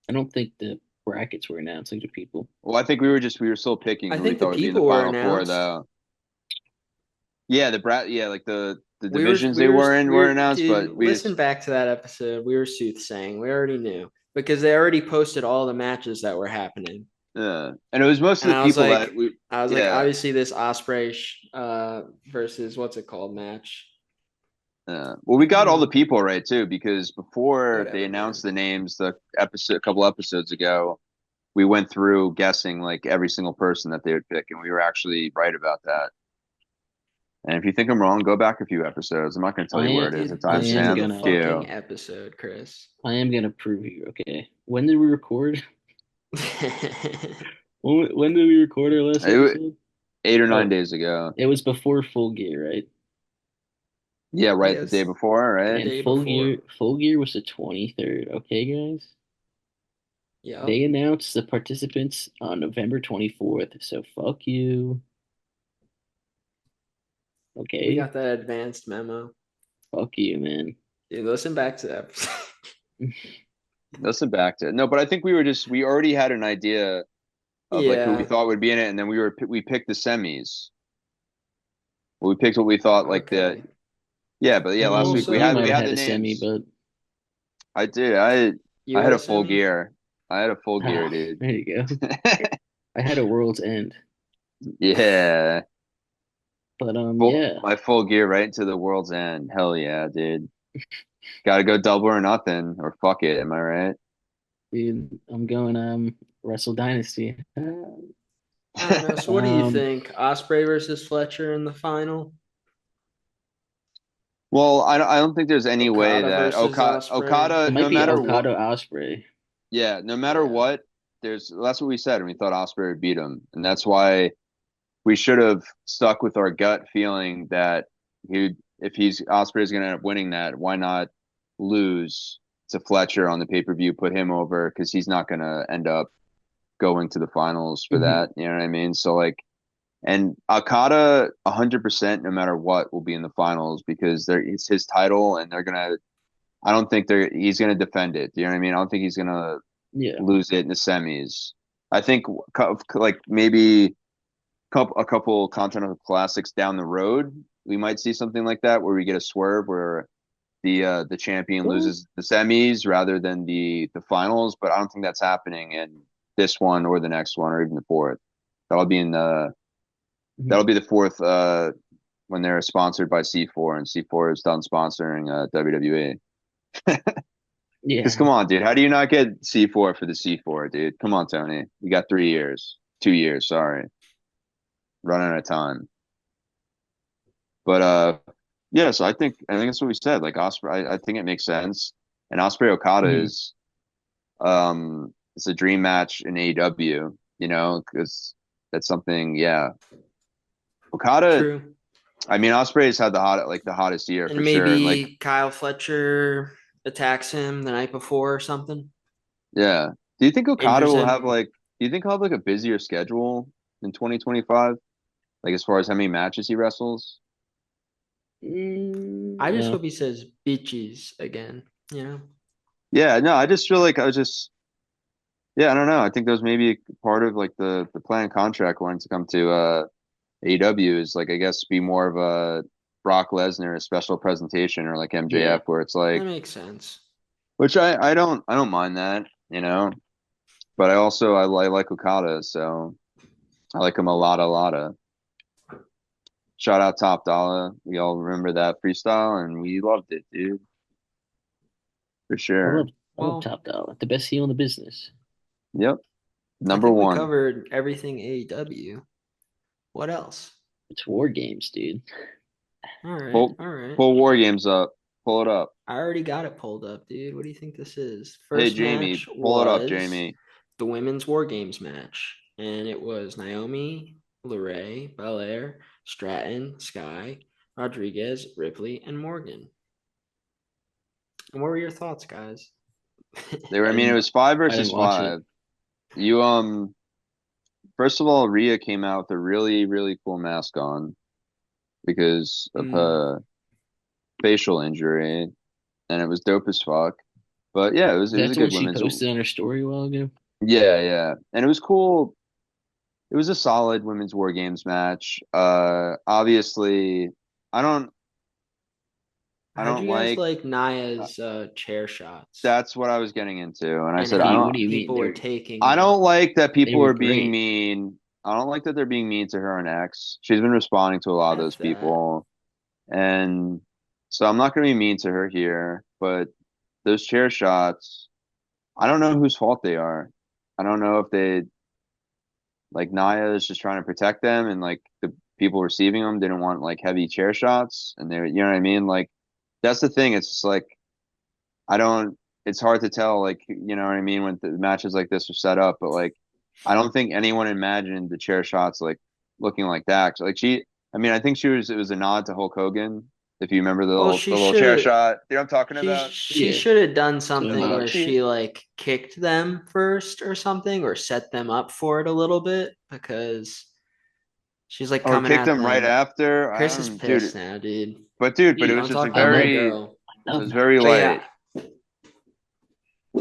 I don't think the brackets were announced to people. Well, I think we were still picking I who we think the thought would be in the people were final four, announced. though. Yeah, yeah, like the We were divisions we they were were in we were were announced, dude. but we Listen just back to that episode. We were soothsaying. We already knew because they already posted all the matches that were happening. and it was most of And the people that we I was like, yeah. obviously this Osprey versus what's it called match. Well, we got all the Hmm, people right too because before they whatever, man. announced the names, a couple episodes ago, we went through guessing like every single person that they would pick, and we were actually right about that. And if you think I'm wrong, go back a few episodes. I'm not going to tell I you where am it is. A This is timestamp. the fucking Cue. episode, Chris. I am gonna prove you. Okay. When did we record? When did we record our last It, wa- episode? 8 or 9 days Oh, ago. it was before Full Gear, right? Yeah, right. The day Yes, before, the right? And day before. Full Gear was the 23rd. Okay, guys. Yep. They announced the participants on November 24th. So fuck you. We Okay. got that advanced memo. Fuck you, man. Dude, listen back to that episode. Listen back to it. No, but I think we already had an idea of like who we Yeah. thought would be in it, and then we picked the semis. Well, we picked what we thought like Okay. yeah, but yeah, last Well, week You we might have had had the a semi, names. but I did. you I had had a a full semi? gear. I had a full gear, ah, dude. there you go. I had a World's End, Yeah. but yeah, My full gear right into the world's end. Hell yeah, dude. Gotta go double or nothing, or fuck it, am I right? dude, I'm going Wrestle Dynasty. I don't know. So what do you think? Osprey versus Fletcher in the final? Well, I don't think there's any way Okada that versus Osprey? Okada, It might no be matter what, Okada Osprey. yeah, no matter Yeah. what, that's what we said, and we thought Osprey would beat him, and that's why we should have stuck with our gut feeling that if he's Osprey's going to end up winning that, why not lose to Fletcher on the pay-per-view, put him over because he's not going to end up going to the finals for Hmm. that. You know what I mean? So like, and Okada 100% no matter what will be in the finals because it's his title and they're gonna. I don't think he's gonna defend it. Do you know what I mean? I don't think he's gonna Yeah. lose it in the semis. I think like maybe couple Continental Classics down the road, we might see something like that where we get a swerve where the champion Well, loses the semis rather than the finals. But I don't think that's happening in this one or the next one or even the fourth. That'll be in the mhm. that'll be the fourth when they're sponsored by C4 and C4 is done sponsoring WWE. Because Yeah. come on, dude, how do you not get C4 for the C4, dude? Come on, Tony, you got 3 years, 2 years. Sorry, running out of time. But yeah. So I think that's what we said. Like Osprey, I think it makes sense. And Osprey Okada Mhm. is it's a dream match in AEW. You know, because that's something. Yeah, Okada. True. I mean, Osprey's had the hottest year for And sure. And like, maybe Kyle Fletcher attacks him the night before or something. yeah. Do you think Okada Injures will him. have like? Do you think he'll have like a busier schedule in 2025? Like as far as how many matches he wrestles? I just No. hope he says bitches again. You know? Yeah. No, I just feel like I was just. Yeah, I don't know. I think those may be part of like the plan contract wanting to come to AEW is like I guess be more of a Brock Lesnar special presentation or like Yeah. MJF where it's That like makes sense. which I don't mind that, you know. But I like Okada, so I like him a lot. Shout out Top Dollar. We all remember that freestyle and we loved it, dude. For I sure. love I love Well, Top Dollar, the best heel in the business. Yep. I Number think we one. covered everything AEW. What else? It's war games, dude. All right, Pull all right. pull War Games up. Pull it up. I already got it pulled up, dude. What do you think this is? Hey First Jamie, match pull it up, was Jamie. the women's War Games match, and it was Naomi, LeRae, Belair, Stratton, Sky, Rodriguez, Ripley, and Morgan. And what were your thoughts, guys? I mean, it was five I didn't versus watch it. five. You first of all, Rhea came out with a really, really cool mask on because of Mm, her facial injury, and it was dope as fuck. But yeah, it was That's a the one good she women's. posted on her story a while ago. Yeah, yeah, and it was cool. It was a solid women's War Games match. Obviously, I don't, I how'd don't you guys like. like uh, Naya's chair shots That's what I was getting into, and I and said I What don't. do you mean? people were taking I them? don't like that They people were are being great. mean. I don't like that they're being mean to her and X. She's been responding to a lot of those F that. people. And so I'm not going to be mean to her here, but those chair shots, I don't know whose fault they are. I don't know if they like Naya is just trying to protect them and like the people receiving them didn't want like heavy chair shots and they, you know what I mean? Like that's the thing. It's just like I don't, it's hard to tell, like, you know what I mean, when the matches like this are set up, but like, I don't think anyone imagined the chair shots like looking like that. 'Cause, like I mean, I think it was a nod to Hulk Hogan. If you remember Well, the little chair shot, you know what I'm talking about? she Yeah. should have done So I'm something Uh, where about. she she, like kicked them first or something or set them up for it a little bit because she's like or coming kicked at him right them. after. I Chris is don't, dude, pissed now, dude. but it Dude, was Don't just a talk I about my love very, girl. I it love was that. very Oh yeah,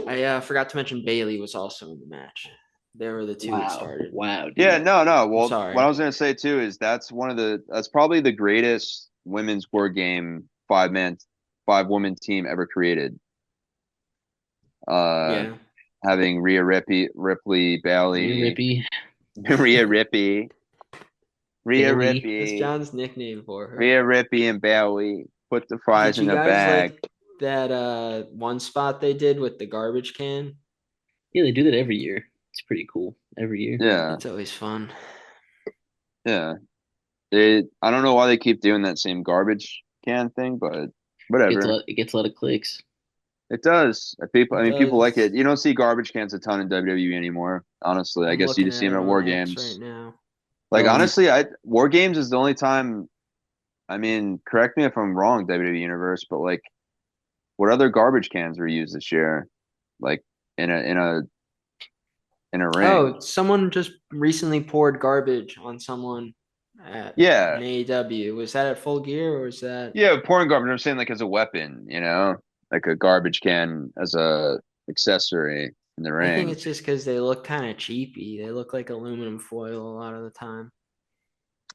light. I forgot to mention Bailey was also in the match. They were the two that Wow. started. Wow, Yeah, dude. no. I'm Well, what sorry. I was gonna say too is that's probably the greatest women's word game five woman team ever created. Uh, Yeah, having Ripley, Rhea Bailey, Rippy, Rhea Ripley, Bailey. that's Ripley, John's nickname for her. Rhea Ripley, and Bailey put the Did fries in you the guys bag. like that one spot they did with the garbage can? Yeah, they do that every year. It's pretty cool. Every year. Yeah, It's always fun. yeah. I don't know why they keep doing that same garbage can thing, but whatever. It gets a lot of clicks. It does. People, I It mean, people like it. does. You don't see garbage cans a ton in WWE anymore. Honestly, I I'm guess you looking just see at them it at on War X right Games. now. Like Um, honestly, I War Games is the only time. I mean, correct me if I'm wrong, WWE Universe, but like, what other garbage cans were used this year? Like in a ring? Oh, someone just recently poured garbage on someone at Yeah, an AEW. Was that at Full Gear or was that? yeah. Pouring garbage. I'm saying like as a weapon, you know, like a garbage can as a accessory in the I think ring. it's just because they look kind of cheapy. They look like aluminum foil a lot of the time.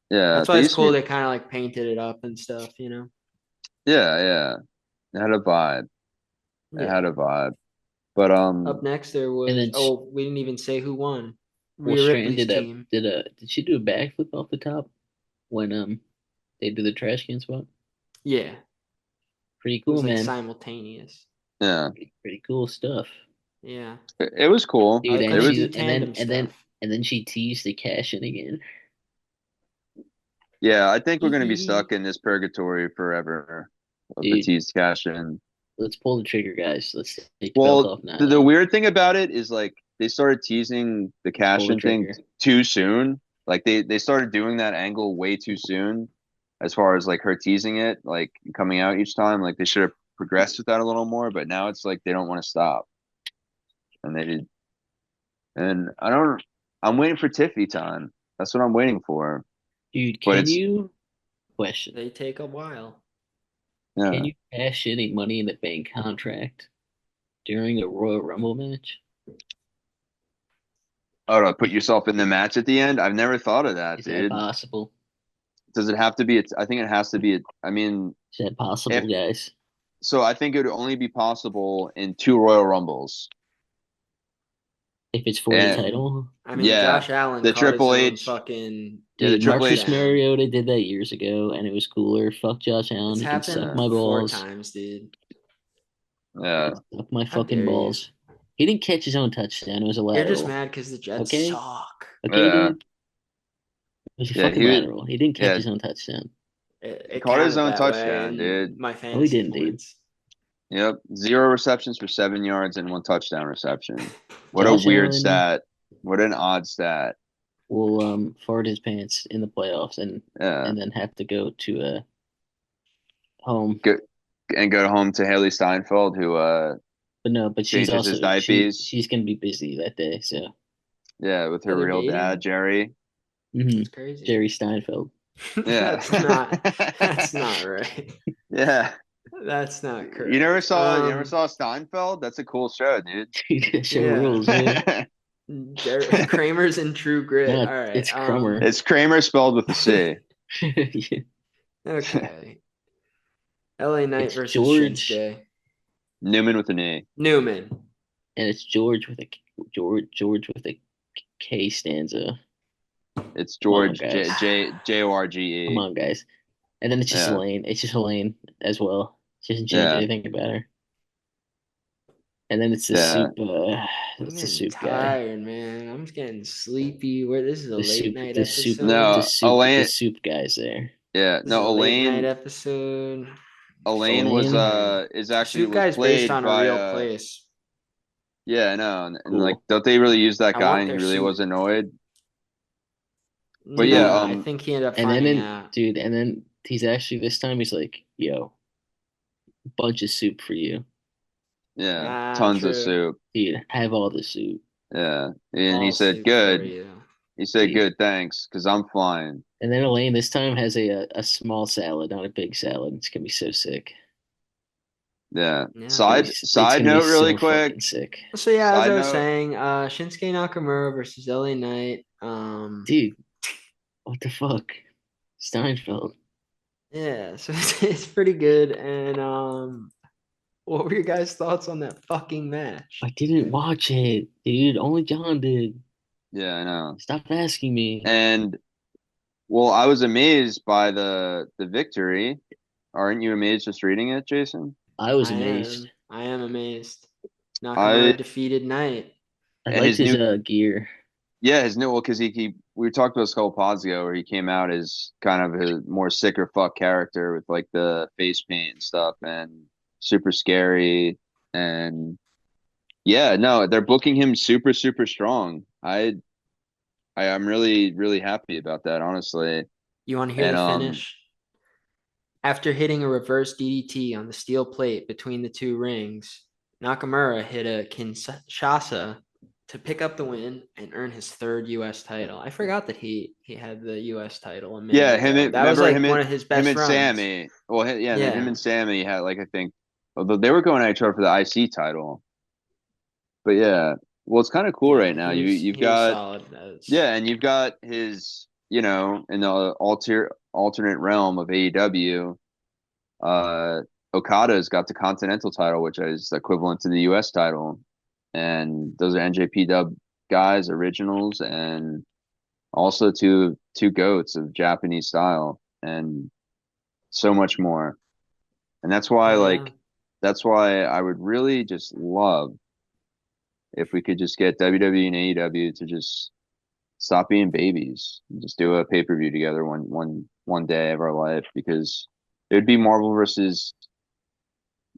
Yeah, That's why they it's used to cool. be. They kind of like painted it up and stuff, you know? Yeah, yeah. It had a vibe. It Yeah. had a vibe. But Up next, there And was, then, we didn't even say who won. well, Rhea Strand Ripley's did team. did she do a backflip off the top when they do the trash can spot? Yeah. Pretty It was cool, like man. simultaneous. yeah, Pretty cool stuff, Yeah. it was cool. I dude. like And when It they was do she's tandem stuff. and then she teased the cash in again. yeah, I think we're gonna be stuck in this purgatory forever of the Dude, teased cash in. let's pull the trigger, guys. Let's take the belt Well, off now. the weird thing about it is like they started teasing the Let's pull cash the in thing trigger. too soon. Like they started doing that angle way too soon as far as like her teasing it, like coming out each time. Like they should have progressed with that a little more, but now it's like they don't want to stop. And they did and I don't I'm waiting for Tiffy time. That's what I'm waiting for. Dude, But can it's you question? They take a while. yeah. Can you cash in a Money in the Bank contract during a Royal Rumble match? Oh, to put yourself in the match at the end? I've never thought of that, Is that dude. possible? Does it have to be I think it has to be I mean, Is that possible, if guys? so I think it would only be possible in two Royal Rumbles. If it's for the And title? I mean, yeah, Josh Allen the caught his Triple own H, fucking yeah, the Dude, Triple Marcus H, touchdown. Mariota did that years ago, and it was cooler. Fuck Josh Allen. It's He can suck happened my four balls. times, dude. yeah, Suck my How fucking dare you? balls. He didn't catch his own touchdown. It was a You're just lateral. mad because the Jets Okay? suck. Okay, yeah, dude? It was a yeah. fucking lateral. He didn't catch Yeah, his own touchdown. It caught his counted own that way touchdown, in dude. my No, he fantasy didn't, dude. points. Yep, 0 receptions for 7 yards and one touchdown reception. What a Josh weird Allen stat. What an odd stat. will fart his pants in the playoffs Yeah, and then have to go to a home. go and go home to Haley Steinfeld, who But no, but she's changes his also diapers. she's gonna be busy that day, so Yeah, with her Oh, they're real dad, dating? Jerry. hmm That's crazy. Jerry Steinfeld. Yeah, That's not right. yeah. That's not correct. You never saw Steinfeld? That's a cool show, dude. Dude, that show Yeah. rules, man. Kramer's in True Grit. No, All right. it's Crummer. It's Kramer spelled with a C. Yeah. Okay. LA Knight It's versus George, Shinsuke. Newman with an E. Newman. and it's George with a K stanza. It's Come on, George guys. Come Jorge. on, guys. And then it's just Yeah, Elaine. It's just Elaine as well. She doesn't change yeah, anything about her. And then it's the yeah. soup. I'm It's the getting soup guy. tired, man. I'm just getting sleepy. Where this is a The late soup. night The episode. No, soup. The Elaine. soup guy's there. Yeah, This is no, a late night Elaine. episode. Elaine was Elaine. is actually Soup was Guy's based played on a by real place. yeah, I know, and like Cool. don't they really use that I guy want and he their really soup. was annoyed? But yeah, Nah, I think he ended up And then finding out. dude, and then he's actually this time he's like, "Yo, bunch of soup for you, yeah, Ah, tons of true. soup. dude. Have all the soup, Yeah, and he All said soup for good. you. He said dude." good, thanks, because I'm flying. And then Elaine this time has a small salad, not a big salad. It's gonna be so sick. Yeah. Yeah. It's Side gonna be note, really so quick. fucking sick, So yeah, as Side I was note. saying, Shinsuke Nakamura versus LA Knight. dude. What the fuck, Steinfeld? Yeah, so it's pretty good. And what were your guys' thoughts on that fucking match? I didn't watch it, dude. Only John did. Yeah, I know. Stop asking me. And well, I was amazed by the victory. Aren't you amazed just reading it, Jason? I was amazed. I am amazed. Nakamura I defeated Knight. I and liked his his new gear. yeah, his new well because he we talked about this a couple pods ago where he came out as kind of a more sicker fuck character with like the face paint and stuff and super scary and yeah, no, they're booking him super strong. I'm really happy about that, honestly. You want to hear And the finish? After hitting a reverse DDT on the steel plate between the two rings, Nakamura hit a Kinshasa to pick up the win and earn his third U.S. title. I forgot that he had the U.S. title a minute yeah, ago. That was remember like one of his him best and runs. Sammy. Well, yeah, and then him Yeah. and Sammy had like I think although they were going at each other for the IC title. But yeah, well, it's kind of cool Yeah, right now. You've he was got solid. That was, yeah, and you've got his in the alternate realm of AEW, Okada's got the Continental title, which is equivalent to the US title. And those are NJP dub guys, originals, and also two goats of Japanese style and so much more. And Oh yeah. that's why I would really just love if we could just get WWE and AEW to just stop being babies and just do a pay-per-view together one day of our life, because it would be Marvel versus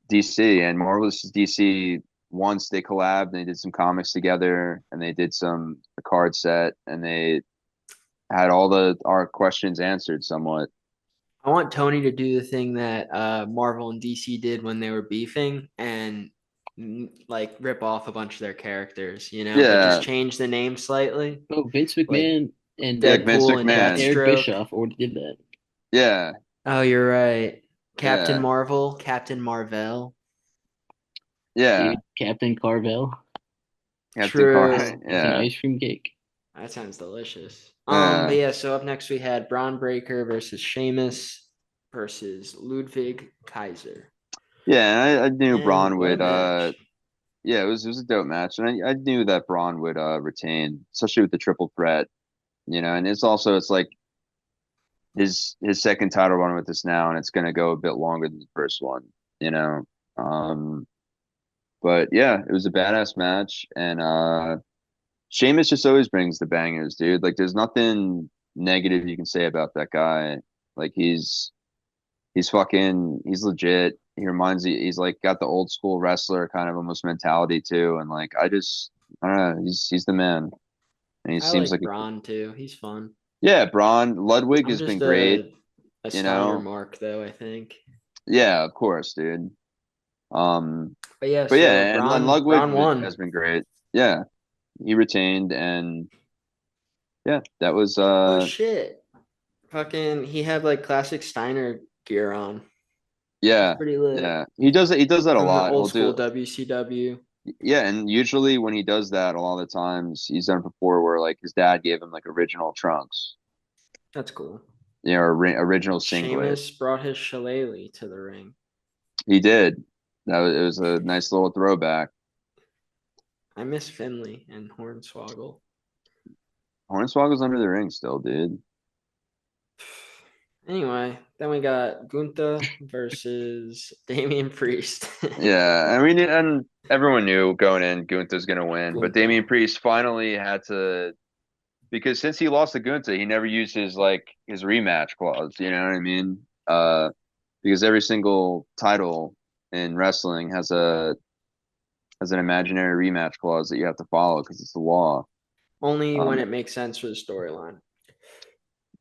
DC, and Marvel vs. DC, once they collabed and they did some comics together and they did a card set and they had all our questions answered somewhat. I want Tony to do the thing that Marvel and DC did when they were beefing and like rip off a bunch of their characters, but just Yeah, change the name slightly. Oh, Vince Like McMahon and yeah, like Vince Deadpool and McMahon. Eric Deathstroke. Bischoff already did that. Yeah, Oh, you're right. Captain yeah, Marvel, Captain Marvel. yeah. Dude, Captain Carvel. Captain Car. True. It's an Yeah, ice cream cake. That sounds delicious. But uh, yeah, so up next we had Braun Breaker versus Sheamus versus Ludwig Kaiser. yeah. And I knew And Braun what a would. match. Yeah, it was a dope match, and I knew that Braun would retain, especially with the triple threat. And it's like his second title run with us now, and it's going to go a bit longer than the first one. You know, um, but yeah, it was a badass match, and Sheamus just always brings the bangers, dude. Like, there's nothing negative you can say about that guy. Like, he's legit. He's like got the old school wrestler kind of almost mentality too, and like I don't know, he's the man, and he I seems like like Braun too. He's fun. yeah, Braun Ludwig I'm has been just great, a you Steiner know. mark though, I think. Yeah, of course, dude. Um, But yeah, but so yeah, and Ludwig Braun won. has been great. Yeah, he retained, and yeah, that was Oh shit. Fucking he had like classic Steiner gear on. It's yeah, pretty lit. yeah. He does that a From the lot. old He'll school do WCW. yeah, and usually when he does that, a lot of the times he's done it before where like his dad gave him like original trunks, That's cool. or original singlet. Sheamus brought his shillelagh to the ring. He did. It was a nice little throwback. I miss Finley and Hornswoggle. Hornswoggle's under the ring still, dude. Anyway, then we got Gunther versus Damian Priest. Yeah, I mean, and everyone knew going in Gunther's gonna win, but Gunther. Damian Priest finally had to, because since he lost to Gunther, he never used his rematch clause. You know what I mean? Because every single title in wrestling has an imaginary rematch clause that you have to follow because it's the law. Only when Um, it makes sense for the storyline.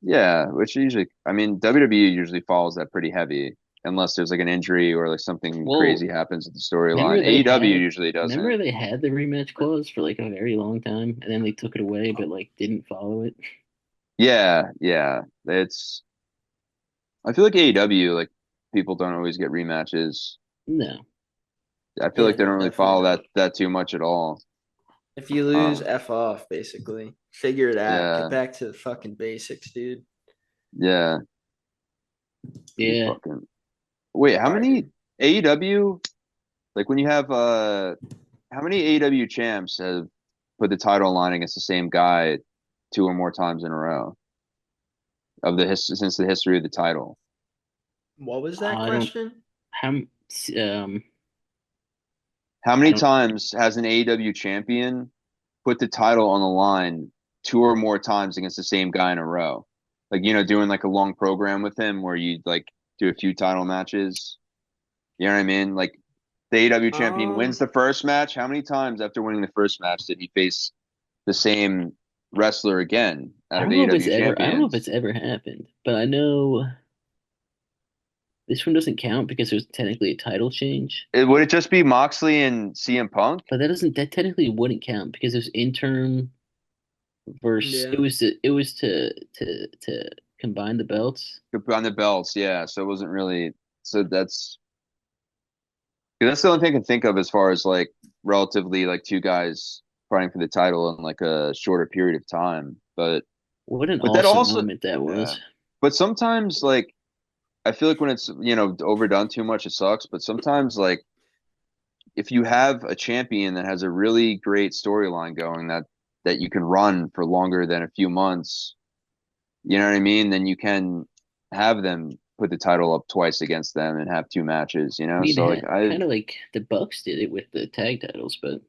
yeah, which usually, I mean, WWE usually follows that pretty heavy, unless there's like an injury or like something Well, crazy happens with the storyline. remember they AEW had usually remember doesn't. they had the rematch clause for like a very long time, and then they took it away, but like didn't follow it. Yeah, yeah. I feel like AEW, like, people don't always get rematches. No. I feel Yeah, like they no, don't really definitely follow not. that too much at all. If you lose, Um, F off, basically. Figure it out. Get yeah, back to the fucking basics, dude. yeah. You Yeah. fucking wait. How All right, many dude. AEW? Like, when you have how many AEW champs have put the title on line against the same guy two or more times in a row since the history of the title? What was that I don't question? how um How I many don't times has an AEW champion put the title on the line two or more times against the same guy in a row? Like, doing like a long program with him where you like do a few title matches. You know what I mean? Like, the AEW champion wins Um, the first match. How many times after winning the first match did he face the same wrestler again out I of don't know if it's AEW ever I don't know if champions? it's ever happened, but I know this one doesn't count because there's technically a title change. Would it just be Moxley and CM Punk? But that technically wouldn't count because there's interim versus yeah. it was to combine the belts. On the belts, yeah. So it wasn't really. So that's the only thing I can think of as far as like relatively like two guys fighting for the title in like a shorter period of time. But What an But that awesome also, moment that yeah. was. But sometimes, like, I feel like when it's, overdone too much, it sucks. But sometimes, like, if you have a champion that has a really great storyline going that you can run for longer than a few months, you know what I mean? Then you can have them put the title up twice against them and have two matches, you I know? mean, So like kind of like the Bucks did it with the tag titles, but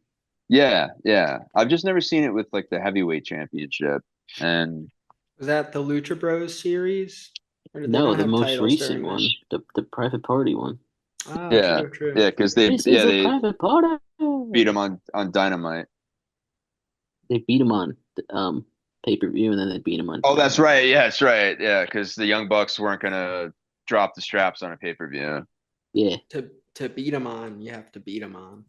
yeah, yeah. I've just never seen it with like the heavyweight championship. And Was that the Lucha Bros series? Or did they no, not the have most titles recent during this? one, the private party one. Ah, yeah, true, true. yeah, because they This is yeah a they private party. beat him on Dynamite. They beat him on pay-per-view, and then they beat him on Oh, that's Dynamite. right. Yeah, that's right. Yeah, because the Young Bucks weren't gonna drop the straps on a pay-per-view. Yeah, To beat them on, you have to beat them on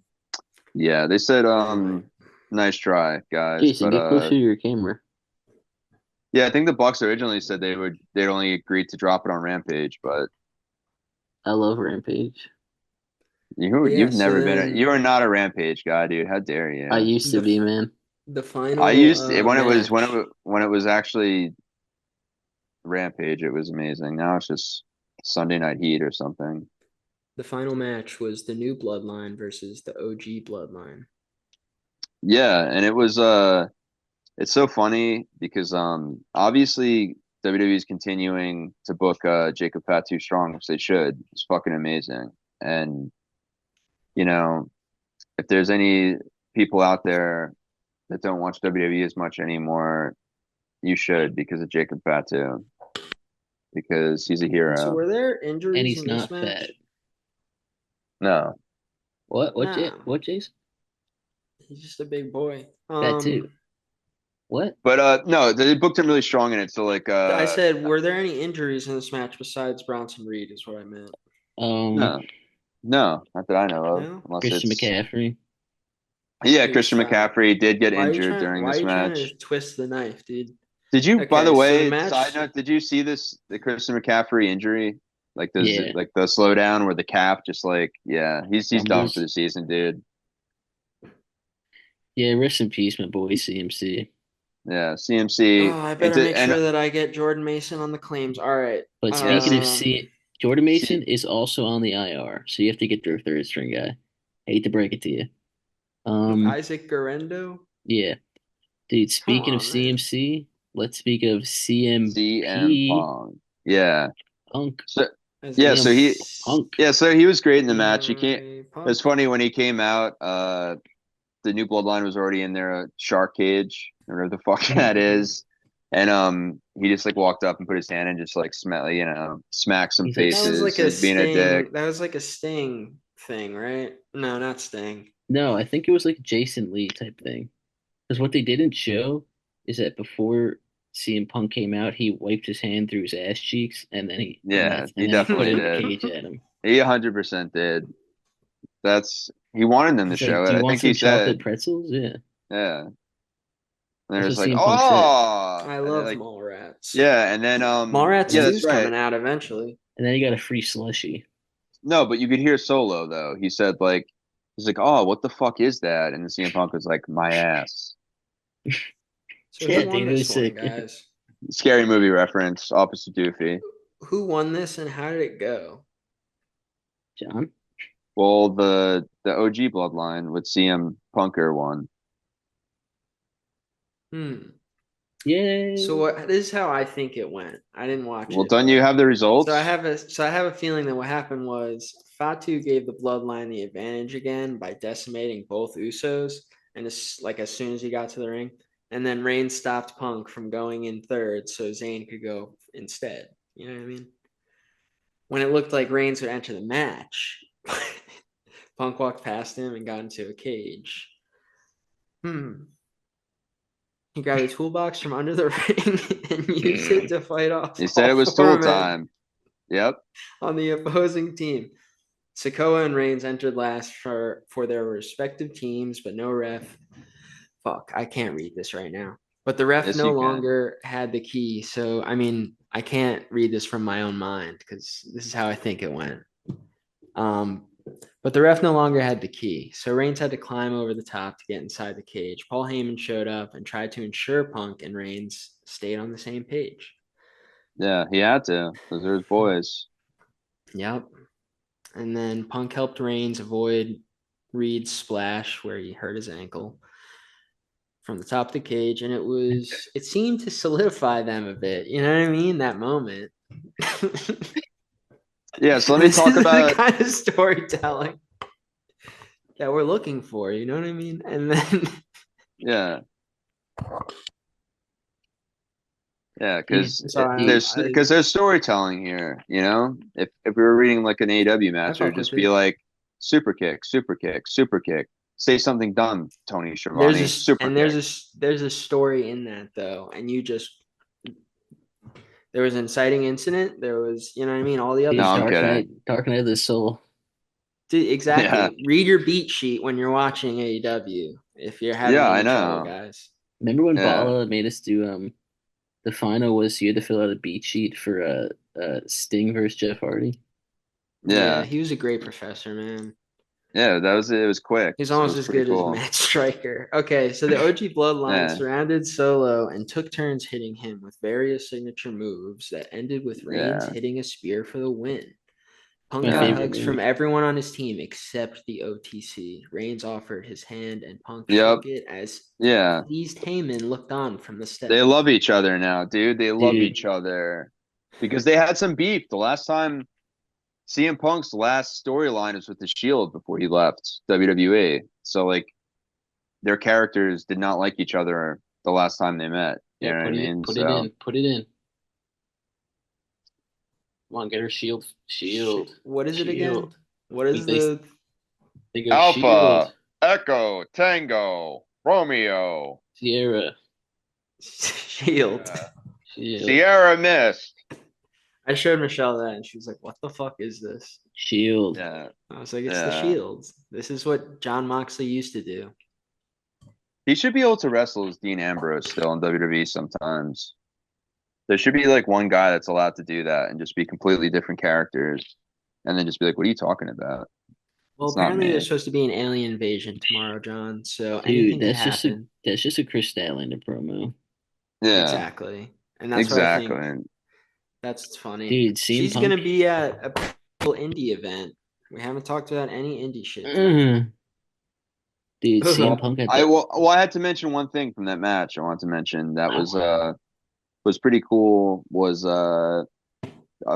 Yeah, they said Dynamite. nice try, guys. Jason, But get closer to your camera. yeah, I think the Bucks originally said they'd only agreed to drop it on Rampage, but I love Rampage. But yeah, you've so never been you then are not a Rampage guy, dude. How dare I you? used to the be, man. the I final used to, match, when it was actually Rampage, it was amazing. Now it's just Sunday Night Heat or something. the final match was the new Bloodline versus the OG Bloodline. Yeah, and it was it's so funny because obviously WWE is continuing to book Jacob Fatu Strong, which they should. It's fucking amazing. And you know, if there's any people out there that don't watch WWE as much anymore, you should because of Jacob Fatu because he's a So hero. were there And injuries he's in this not match? fat. No. What? No, What, Jason? he's just a big boy. Fat too. What? But no, they booked him really strong in it. So like I said, were there any injuries in this match besides Bronson Reed? Is what I meant. Um, no, no, not that I know of, No, unless Christian it's McCaffrey. yeah, dude, Christian stop. McCaffrey did get Why are you injured trying? during Why are this you trying match. to twist the knife, dude? Did you, by the Okay, so the way, side match, note, did you see the Christian McCaffrey injury? Yeah, Like the slowdown where the calf just like yeah, he's done for rumbles. the season, dude. Yeah, rest in peace, my boy CMC. Yeah, oh, CMC I and better make and sure that I get Jordan Mason on the claims. All right. But speaking yes, of Jordan Mason see is also on the IR, so you have to get their third string guy. Hate to break it to you. Um, Isaac Garendo. yeah, dude. Come Speaking of on, man. CMC, let's speak of CM CMP Pong. Yeah. Punk. So As yeah, in so CM he Punk. yeah, so he was great in the match. He can't CMI It's Punk. funny when he came out, the new bloodline was already in their shark cage, or whatever the fuck that is. And he just like walked up and put his hand and just like smack some He's like, That was like faces a and being a dick. Sting. That was like a Sting thing, right? No, not Sting. no, I think it was like a Jason Lee type thing. Because what they didn't show is that before CM Punk came out, he wiped his hand through his ass cheeks, and then Yeah, he he put definitely it in the did. cage at him. He 100% did. He wanted them to He's like, show "Do it. you I want think he some chocolate said, pretzels?" Yeah, yeah. And they're that's what just like, CM Punk said. oh, I and they're love like, Mallrats. yeah. And then, Mallrats yeah, And, that's two's right. coming out eventually. and then he got a free slushy. No, but you could hear Solo though. He said like, he's like, oh, what the fuck is that? And the CM Punk was like, my ass. So who Yeah, won dude, it this was one, sick. guys? Scary movie reference, opposite Doofy. Who won this and how did it go? John. Well, the OG bloodline with CM Punker won. Hmm. So Yay! what this is how I think it went. I didn't watch Well, it, don't you but have the results? I have a feeling that what happened was Fatu gave the bloodline the advantage again by decimating both Usos, and it's like as soon as he got to the ring, and then Reigns stopped Punk from going in third, so Zayn could go instead. You know what I mean? When it looked like Reigns would enter the match, Punk walked past him and got into a cage. He grabbed a toolbox from under the ring and used it to fight off He said all it was tool four men time. Yep. on the opposing team. Sokoa and Reigns entered last for their respective teams, but no ref. Fuck, I can't read this right now. But the ref Yes, no you can. longer had the key. So, I mean, I can't read this from my own mind because this is how I think it went. Um, But the ref no longer had the key, so Reigns had to climb over the top to get inside the cage. Paul Heyman showed up and tried to ensure Punk and Reigns stayed on the same page. Yeah, he had to. Those are his boys. Yep. And then Punk helped Reigns avoid Reed's splash where he hurt his ankle from the top of the cage, and it seemed to solidify them a bit. You know what I mean? That moment. Yeah, so let me This talk is about the kind of storytelling that we're looking for. You know what I mean? And then yeah. Yeah, Dude, because sorry, dude, there's storytelling here, you know? If we were reading like an AEW I match, it would fuck with just be it. like super kick, super kick, super kick. Say something dumb, Tony There's Schiavone, a super and kick. there's a story in that though, and you just there was an inciting incident. There was, you know what I mean, all the other No, dude, I'm stuff. kidding. Dark Knight of the Soul. Dude, Yeah. exactly. Read your beat sheet when you're watching AEW if you're having Yeah, I any trouble, know. guys. Remember when Yeah. Bala made us do the final was you had to fill out a beat sheet for Sting versus Jeff Hardy. Yeah, Yeah. he was a great professor, man. Yeah, it was quick, He's so it almost was as pretty good as cool. Matt Striker. Okay, so the OG Bloodline Yeah. surrounded Solo and took turns hitting him with various signature moves that ended with Reigns Yeah. hitting a spear for the win. Punk My got Yeah. favorite hugs move. from everyone on his team except the OTC. Reigns offered his hand and Punk Yep. shook it as Yeah. pleased Heyman looked on from the They steps. love each other now, dude. They love Dude, each other because they had some beef the last time. CM Punk's last storyline was with the Shield before he left WWE. So like their characters did not like each other the last time they met. You yeah, know what I mean? put it So in, put it in. Come on, get her What is it again? shield. What is They the they go Alpha, shield, Echo, Tango, Romeo, Sierra, shield? shield, Sierra Mist. I showed Michelle that and she was like, "What the fuck is this?" shield. Yeah, I was like, "It's the yeah. Shield. This is what John Moxley used to do." He should be able to wrestle as Dean Ambrose still in WWE sometimes. There should be like one guy that's allowed to do that and just be completely different characters, and then just be like, "What are you talking about? Well, It's not apparently there's me." supposed to be an alien invasion tomorrow, John. So Dude, anything could happen. that's just a Chris Statlander promo. Yeah, Exactly, and that's what I think. exactly. That's funny. Dude, CM She's gonna Punk. be at a indie event. We haven't talked about any indie shit today. Uh, dude, CM Well, Punk at the I had to mention one thing from that match. I wanted to mention that wow. was pretty cool. Was I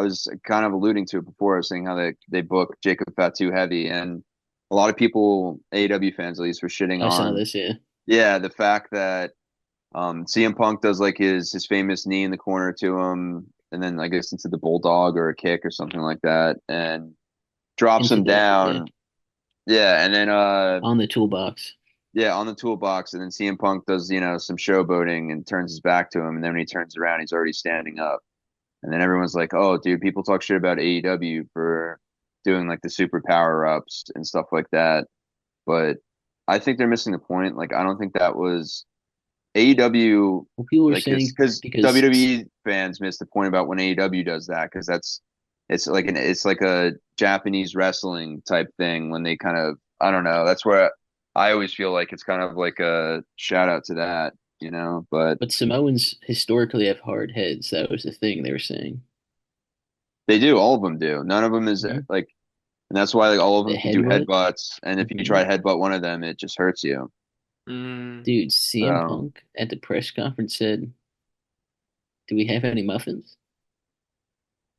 was kind of alluding to it before. I was saying how they booked Jacob Fatu heavy, and a lot of people, AEW fans at least, were shitting I saw on this, yeah. yeah the fact that CM Punk does like his famous knee in the corner to him, and then I guess into the bulldog or a kick or something like that, and drops Into him the yeah. down. Yeah, and then On the toolbox. yeah, on the toolbox, and then CM Punk does, some showboating and turns his back to him, and then when he turns around, he's already standing up. And then everyone's like, "Oh, dude, people talk shit about AEW for doing like the super power ups and stuff like that." But I think they're missing the point. Like, I don't think that was AEW, Well, people were like, saying because because WWE fans missed the point about when AEW does that, because it's like a Japanese wrestling type thing when they kind of, I don't know. That's where I always feel like it's kind of like a shout out to that. But but Samoans historically have hard heads. That was the thing they were saying. they do, all of them do. None of them is Hmm. like, and that's why like all of The them can do headbutt. headbutts, and if you Hmm. try to headbutt one of them, it just hurts you. Mm, Dude, CM So Punk at the press conference said, "Do we have any muffins?"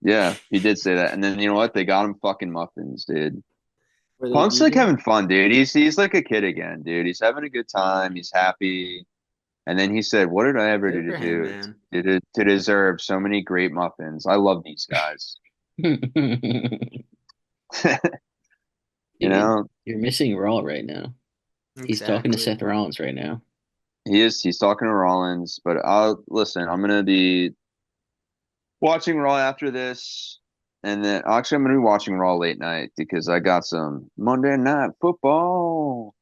yeah, he did say that, and then you know what? They got him fucking muffins, dude. were they Punk's like vegan? having fun, dude. He's like a kid again, dude. He's having a good time. He's happy. And then he said, "What did I ever do Good to for him, do man. to deserve so many great muffins? I love these guys." Dude, You know, you're missing Raw right now. He's talking to Exactly. Seth Rollins right now. he's talking to Rollins, but I'll listen. I'm gonna be watching Raw after this, and then actually I'm gonna be watching Raw late night because I got some Monday Night Football.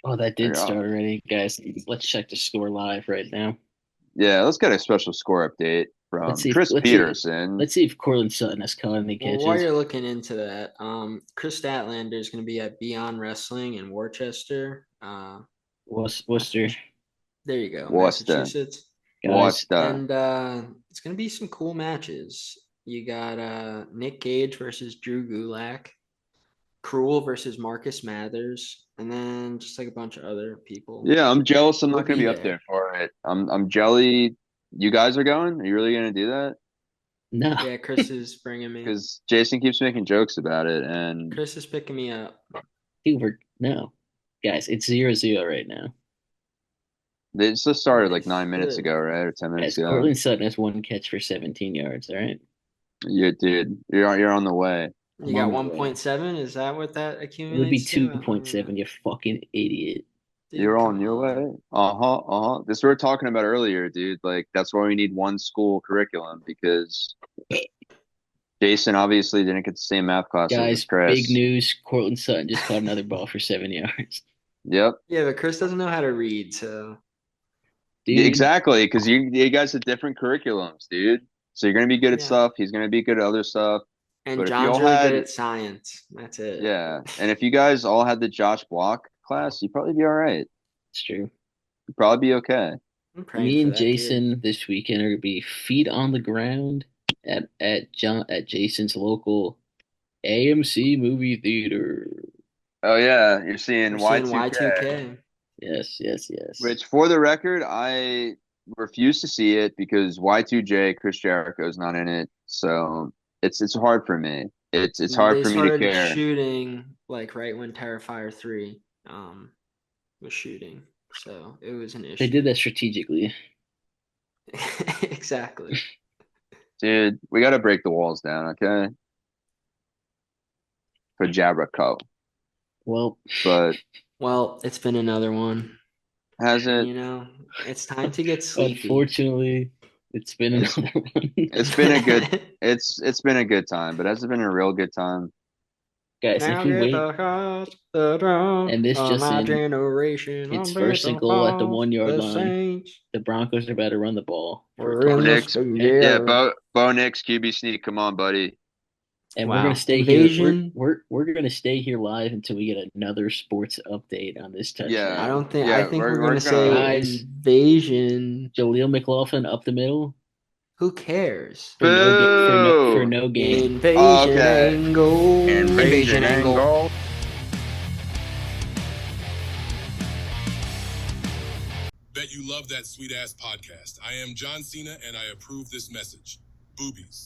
Oh, that I did got, start already, guys. Let's check the score live right now. yeah, let's get a special score update from see. Chris Let's Peterson. see if Cortland Sutton has caught any Well, catches. while you're looking into that, Chris Statlander is going to be at Beyond Wrestling in Worcester. Worcester, There you go, Worcester. Massachusetts. guys. And it's going to be some cool matches. You got Nick Gage versus Drew Gulak, Cruel versus Marcus Mathers, and then just like a bunch of other people. Yeah, I'm jealous. I'm I'll not going to be be up there. there for it. I'm jelly. You guys are going? Are you really going to do that? No, Yeah, Chris is bringing me. Because Jason keeps making jokes about it, and Chris is picking me up. dude, no, guys. It's 0-0 right now. they just started like Nice. 9 minutes Good. ago, right? Or 10 minutes Guys, ago. Cortland Sutton has 1 catch for 17 yards. All right. Yeah, dude, you're on the way. You got I'm on the way. 1.7? Is that what that It would be accumulates to? 2.7. You fucking idiot. Dude, You're on come your way. This we were talking about earlier, dude. Like that's why we need one school curriculum because Jason obviously didn't get the same math classes as Guys, Chris. big news. Cortland Sutton just caught another ball for 7 yards. Yep. Yeah, but Chris doesn't know how to read, so Dude, Exactly, because you guys have different curriculums, dude. So you're gonna be good at Yeah. stuff. He's gonna be good at other stuff. and But if you John's all really had- good at science. That's it. Yeah, and if you guys all had the Josh Block class, you'd probably be all right. it's true. You'd probably be okay. I'm praying Me for and that Jason this weekend are gonna be feet on the ground at Jason's local AMC movie theater. Oh yeah, you're kid. seeing We're seeing Y2K. Y2K. Yes, yes, yes. Which, for the record, I refuse to see it because Y2J, Chris Jericho is not in it, so it's hard for me. It's hard They for me to started care. shooting like right when Terrifier 3 was shooting. So it was an issue. They did that strategically. Exactly. Dude, we got to break the walls down, okay? For Jericho, Well, but Well, it's been another one. has And, it? you know, it's time to get sleepy. unfortunately, it's been It's- another one. It's been a good. It's been a good time, but has it been a real good time? Guys, Now if we get win, the heart, the drum and this of just my in, generation. it's on first and the goal at the falls, 1 yard the line. Saints The Broncos are about to run the ball for a were in the Nix. speed. Yeah, Bo Nix, QB sneak. Come on, buddy. and Wow. we're gonna stay Invasion. here. We're gonna stay here live until we get another sports update on this touchdown. Yeah. I don't think. Yeah, I think we're we're gonna say Guys. invasion. Jaleel McLaughlin up the middle Who cares? for Boo! for no gain. Invasion Okay. angle. Invasion angle. Bet you love that sweet ass podcast. I am John Cena and I approve this message. Boobies.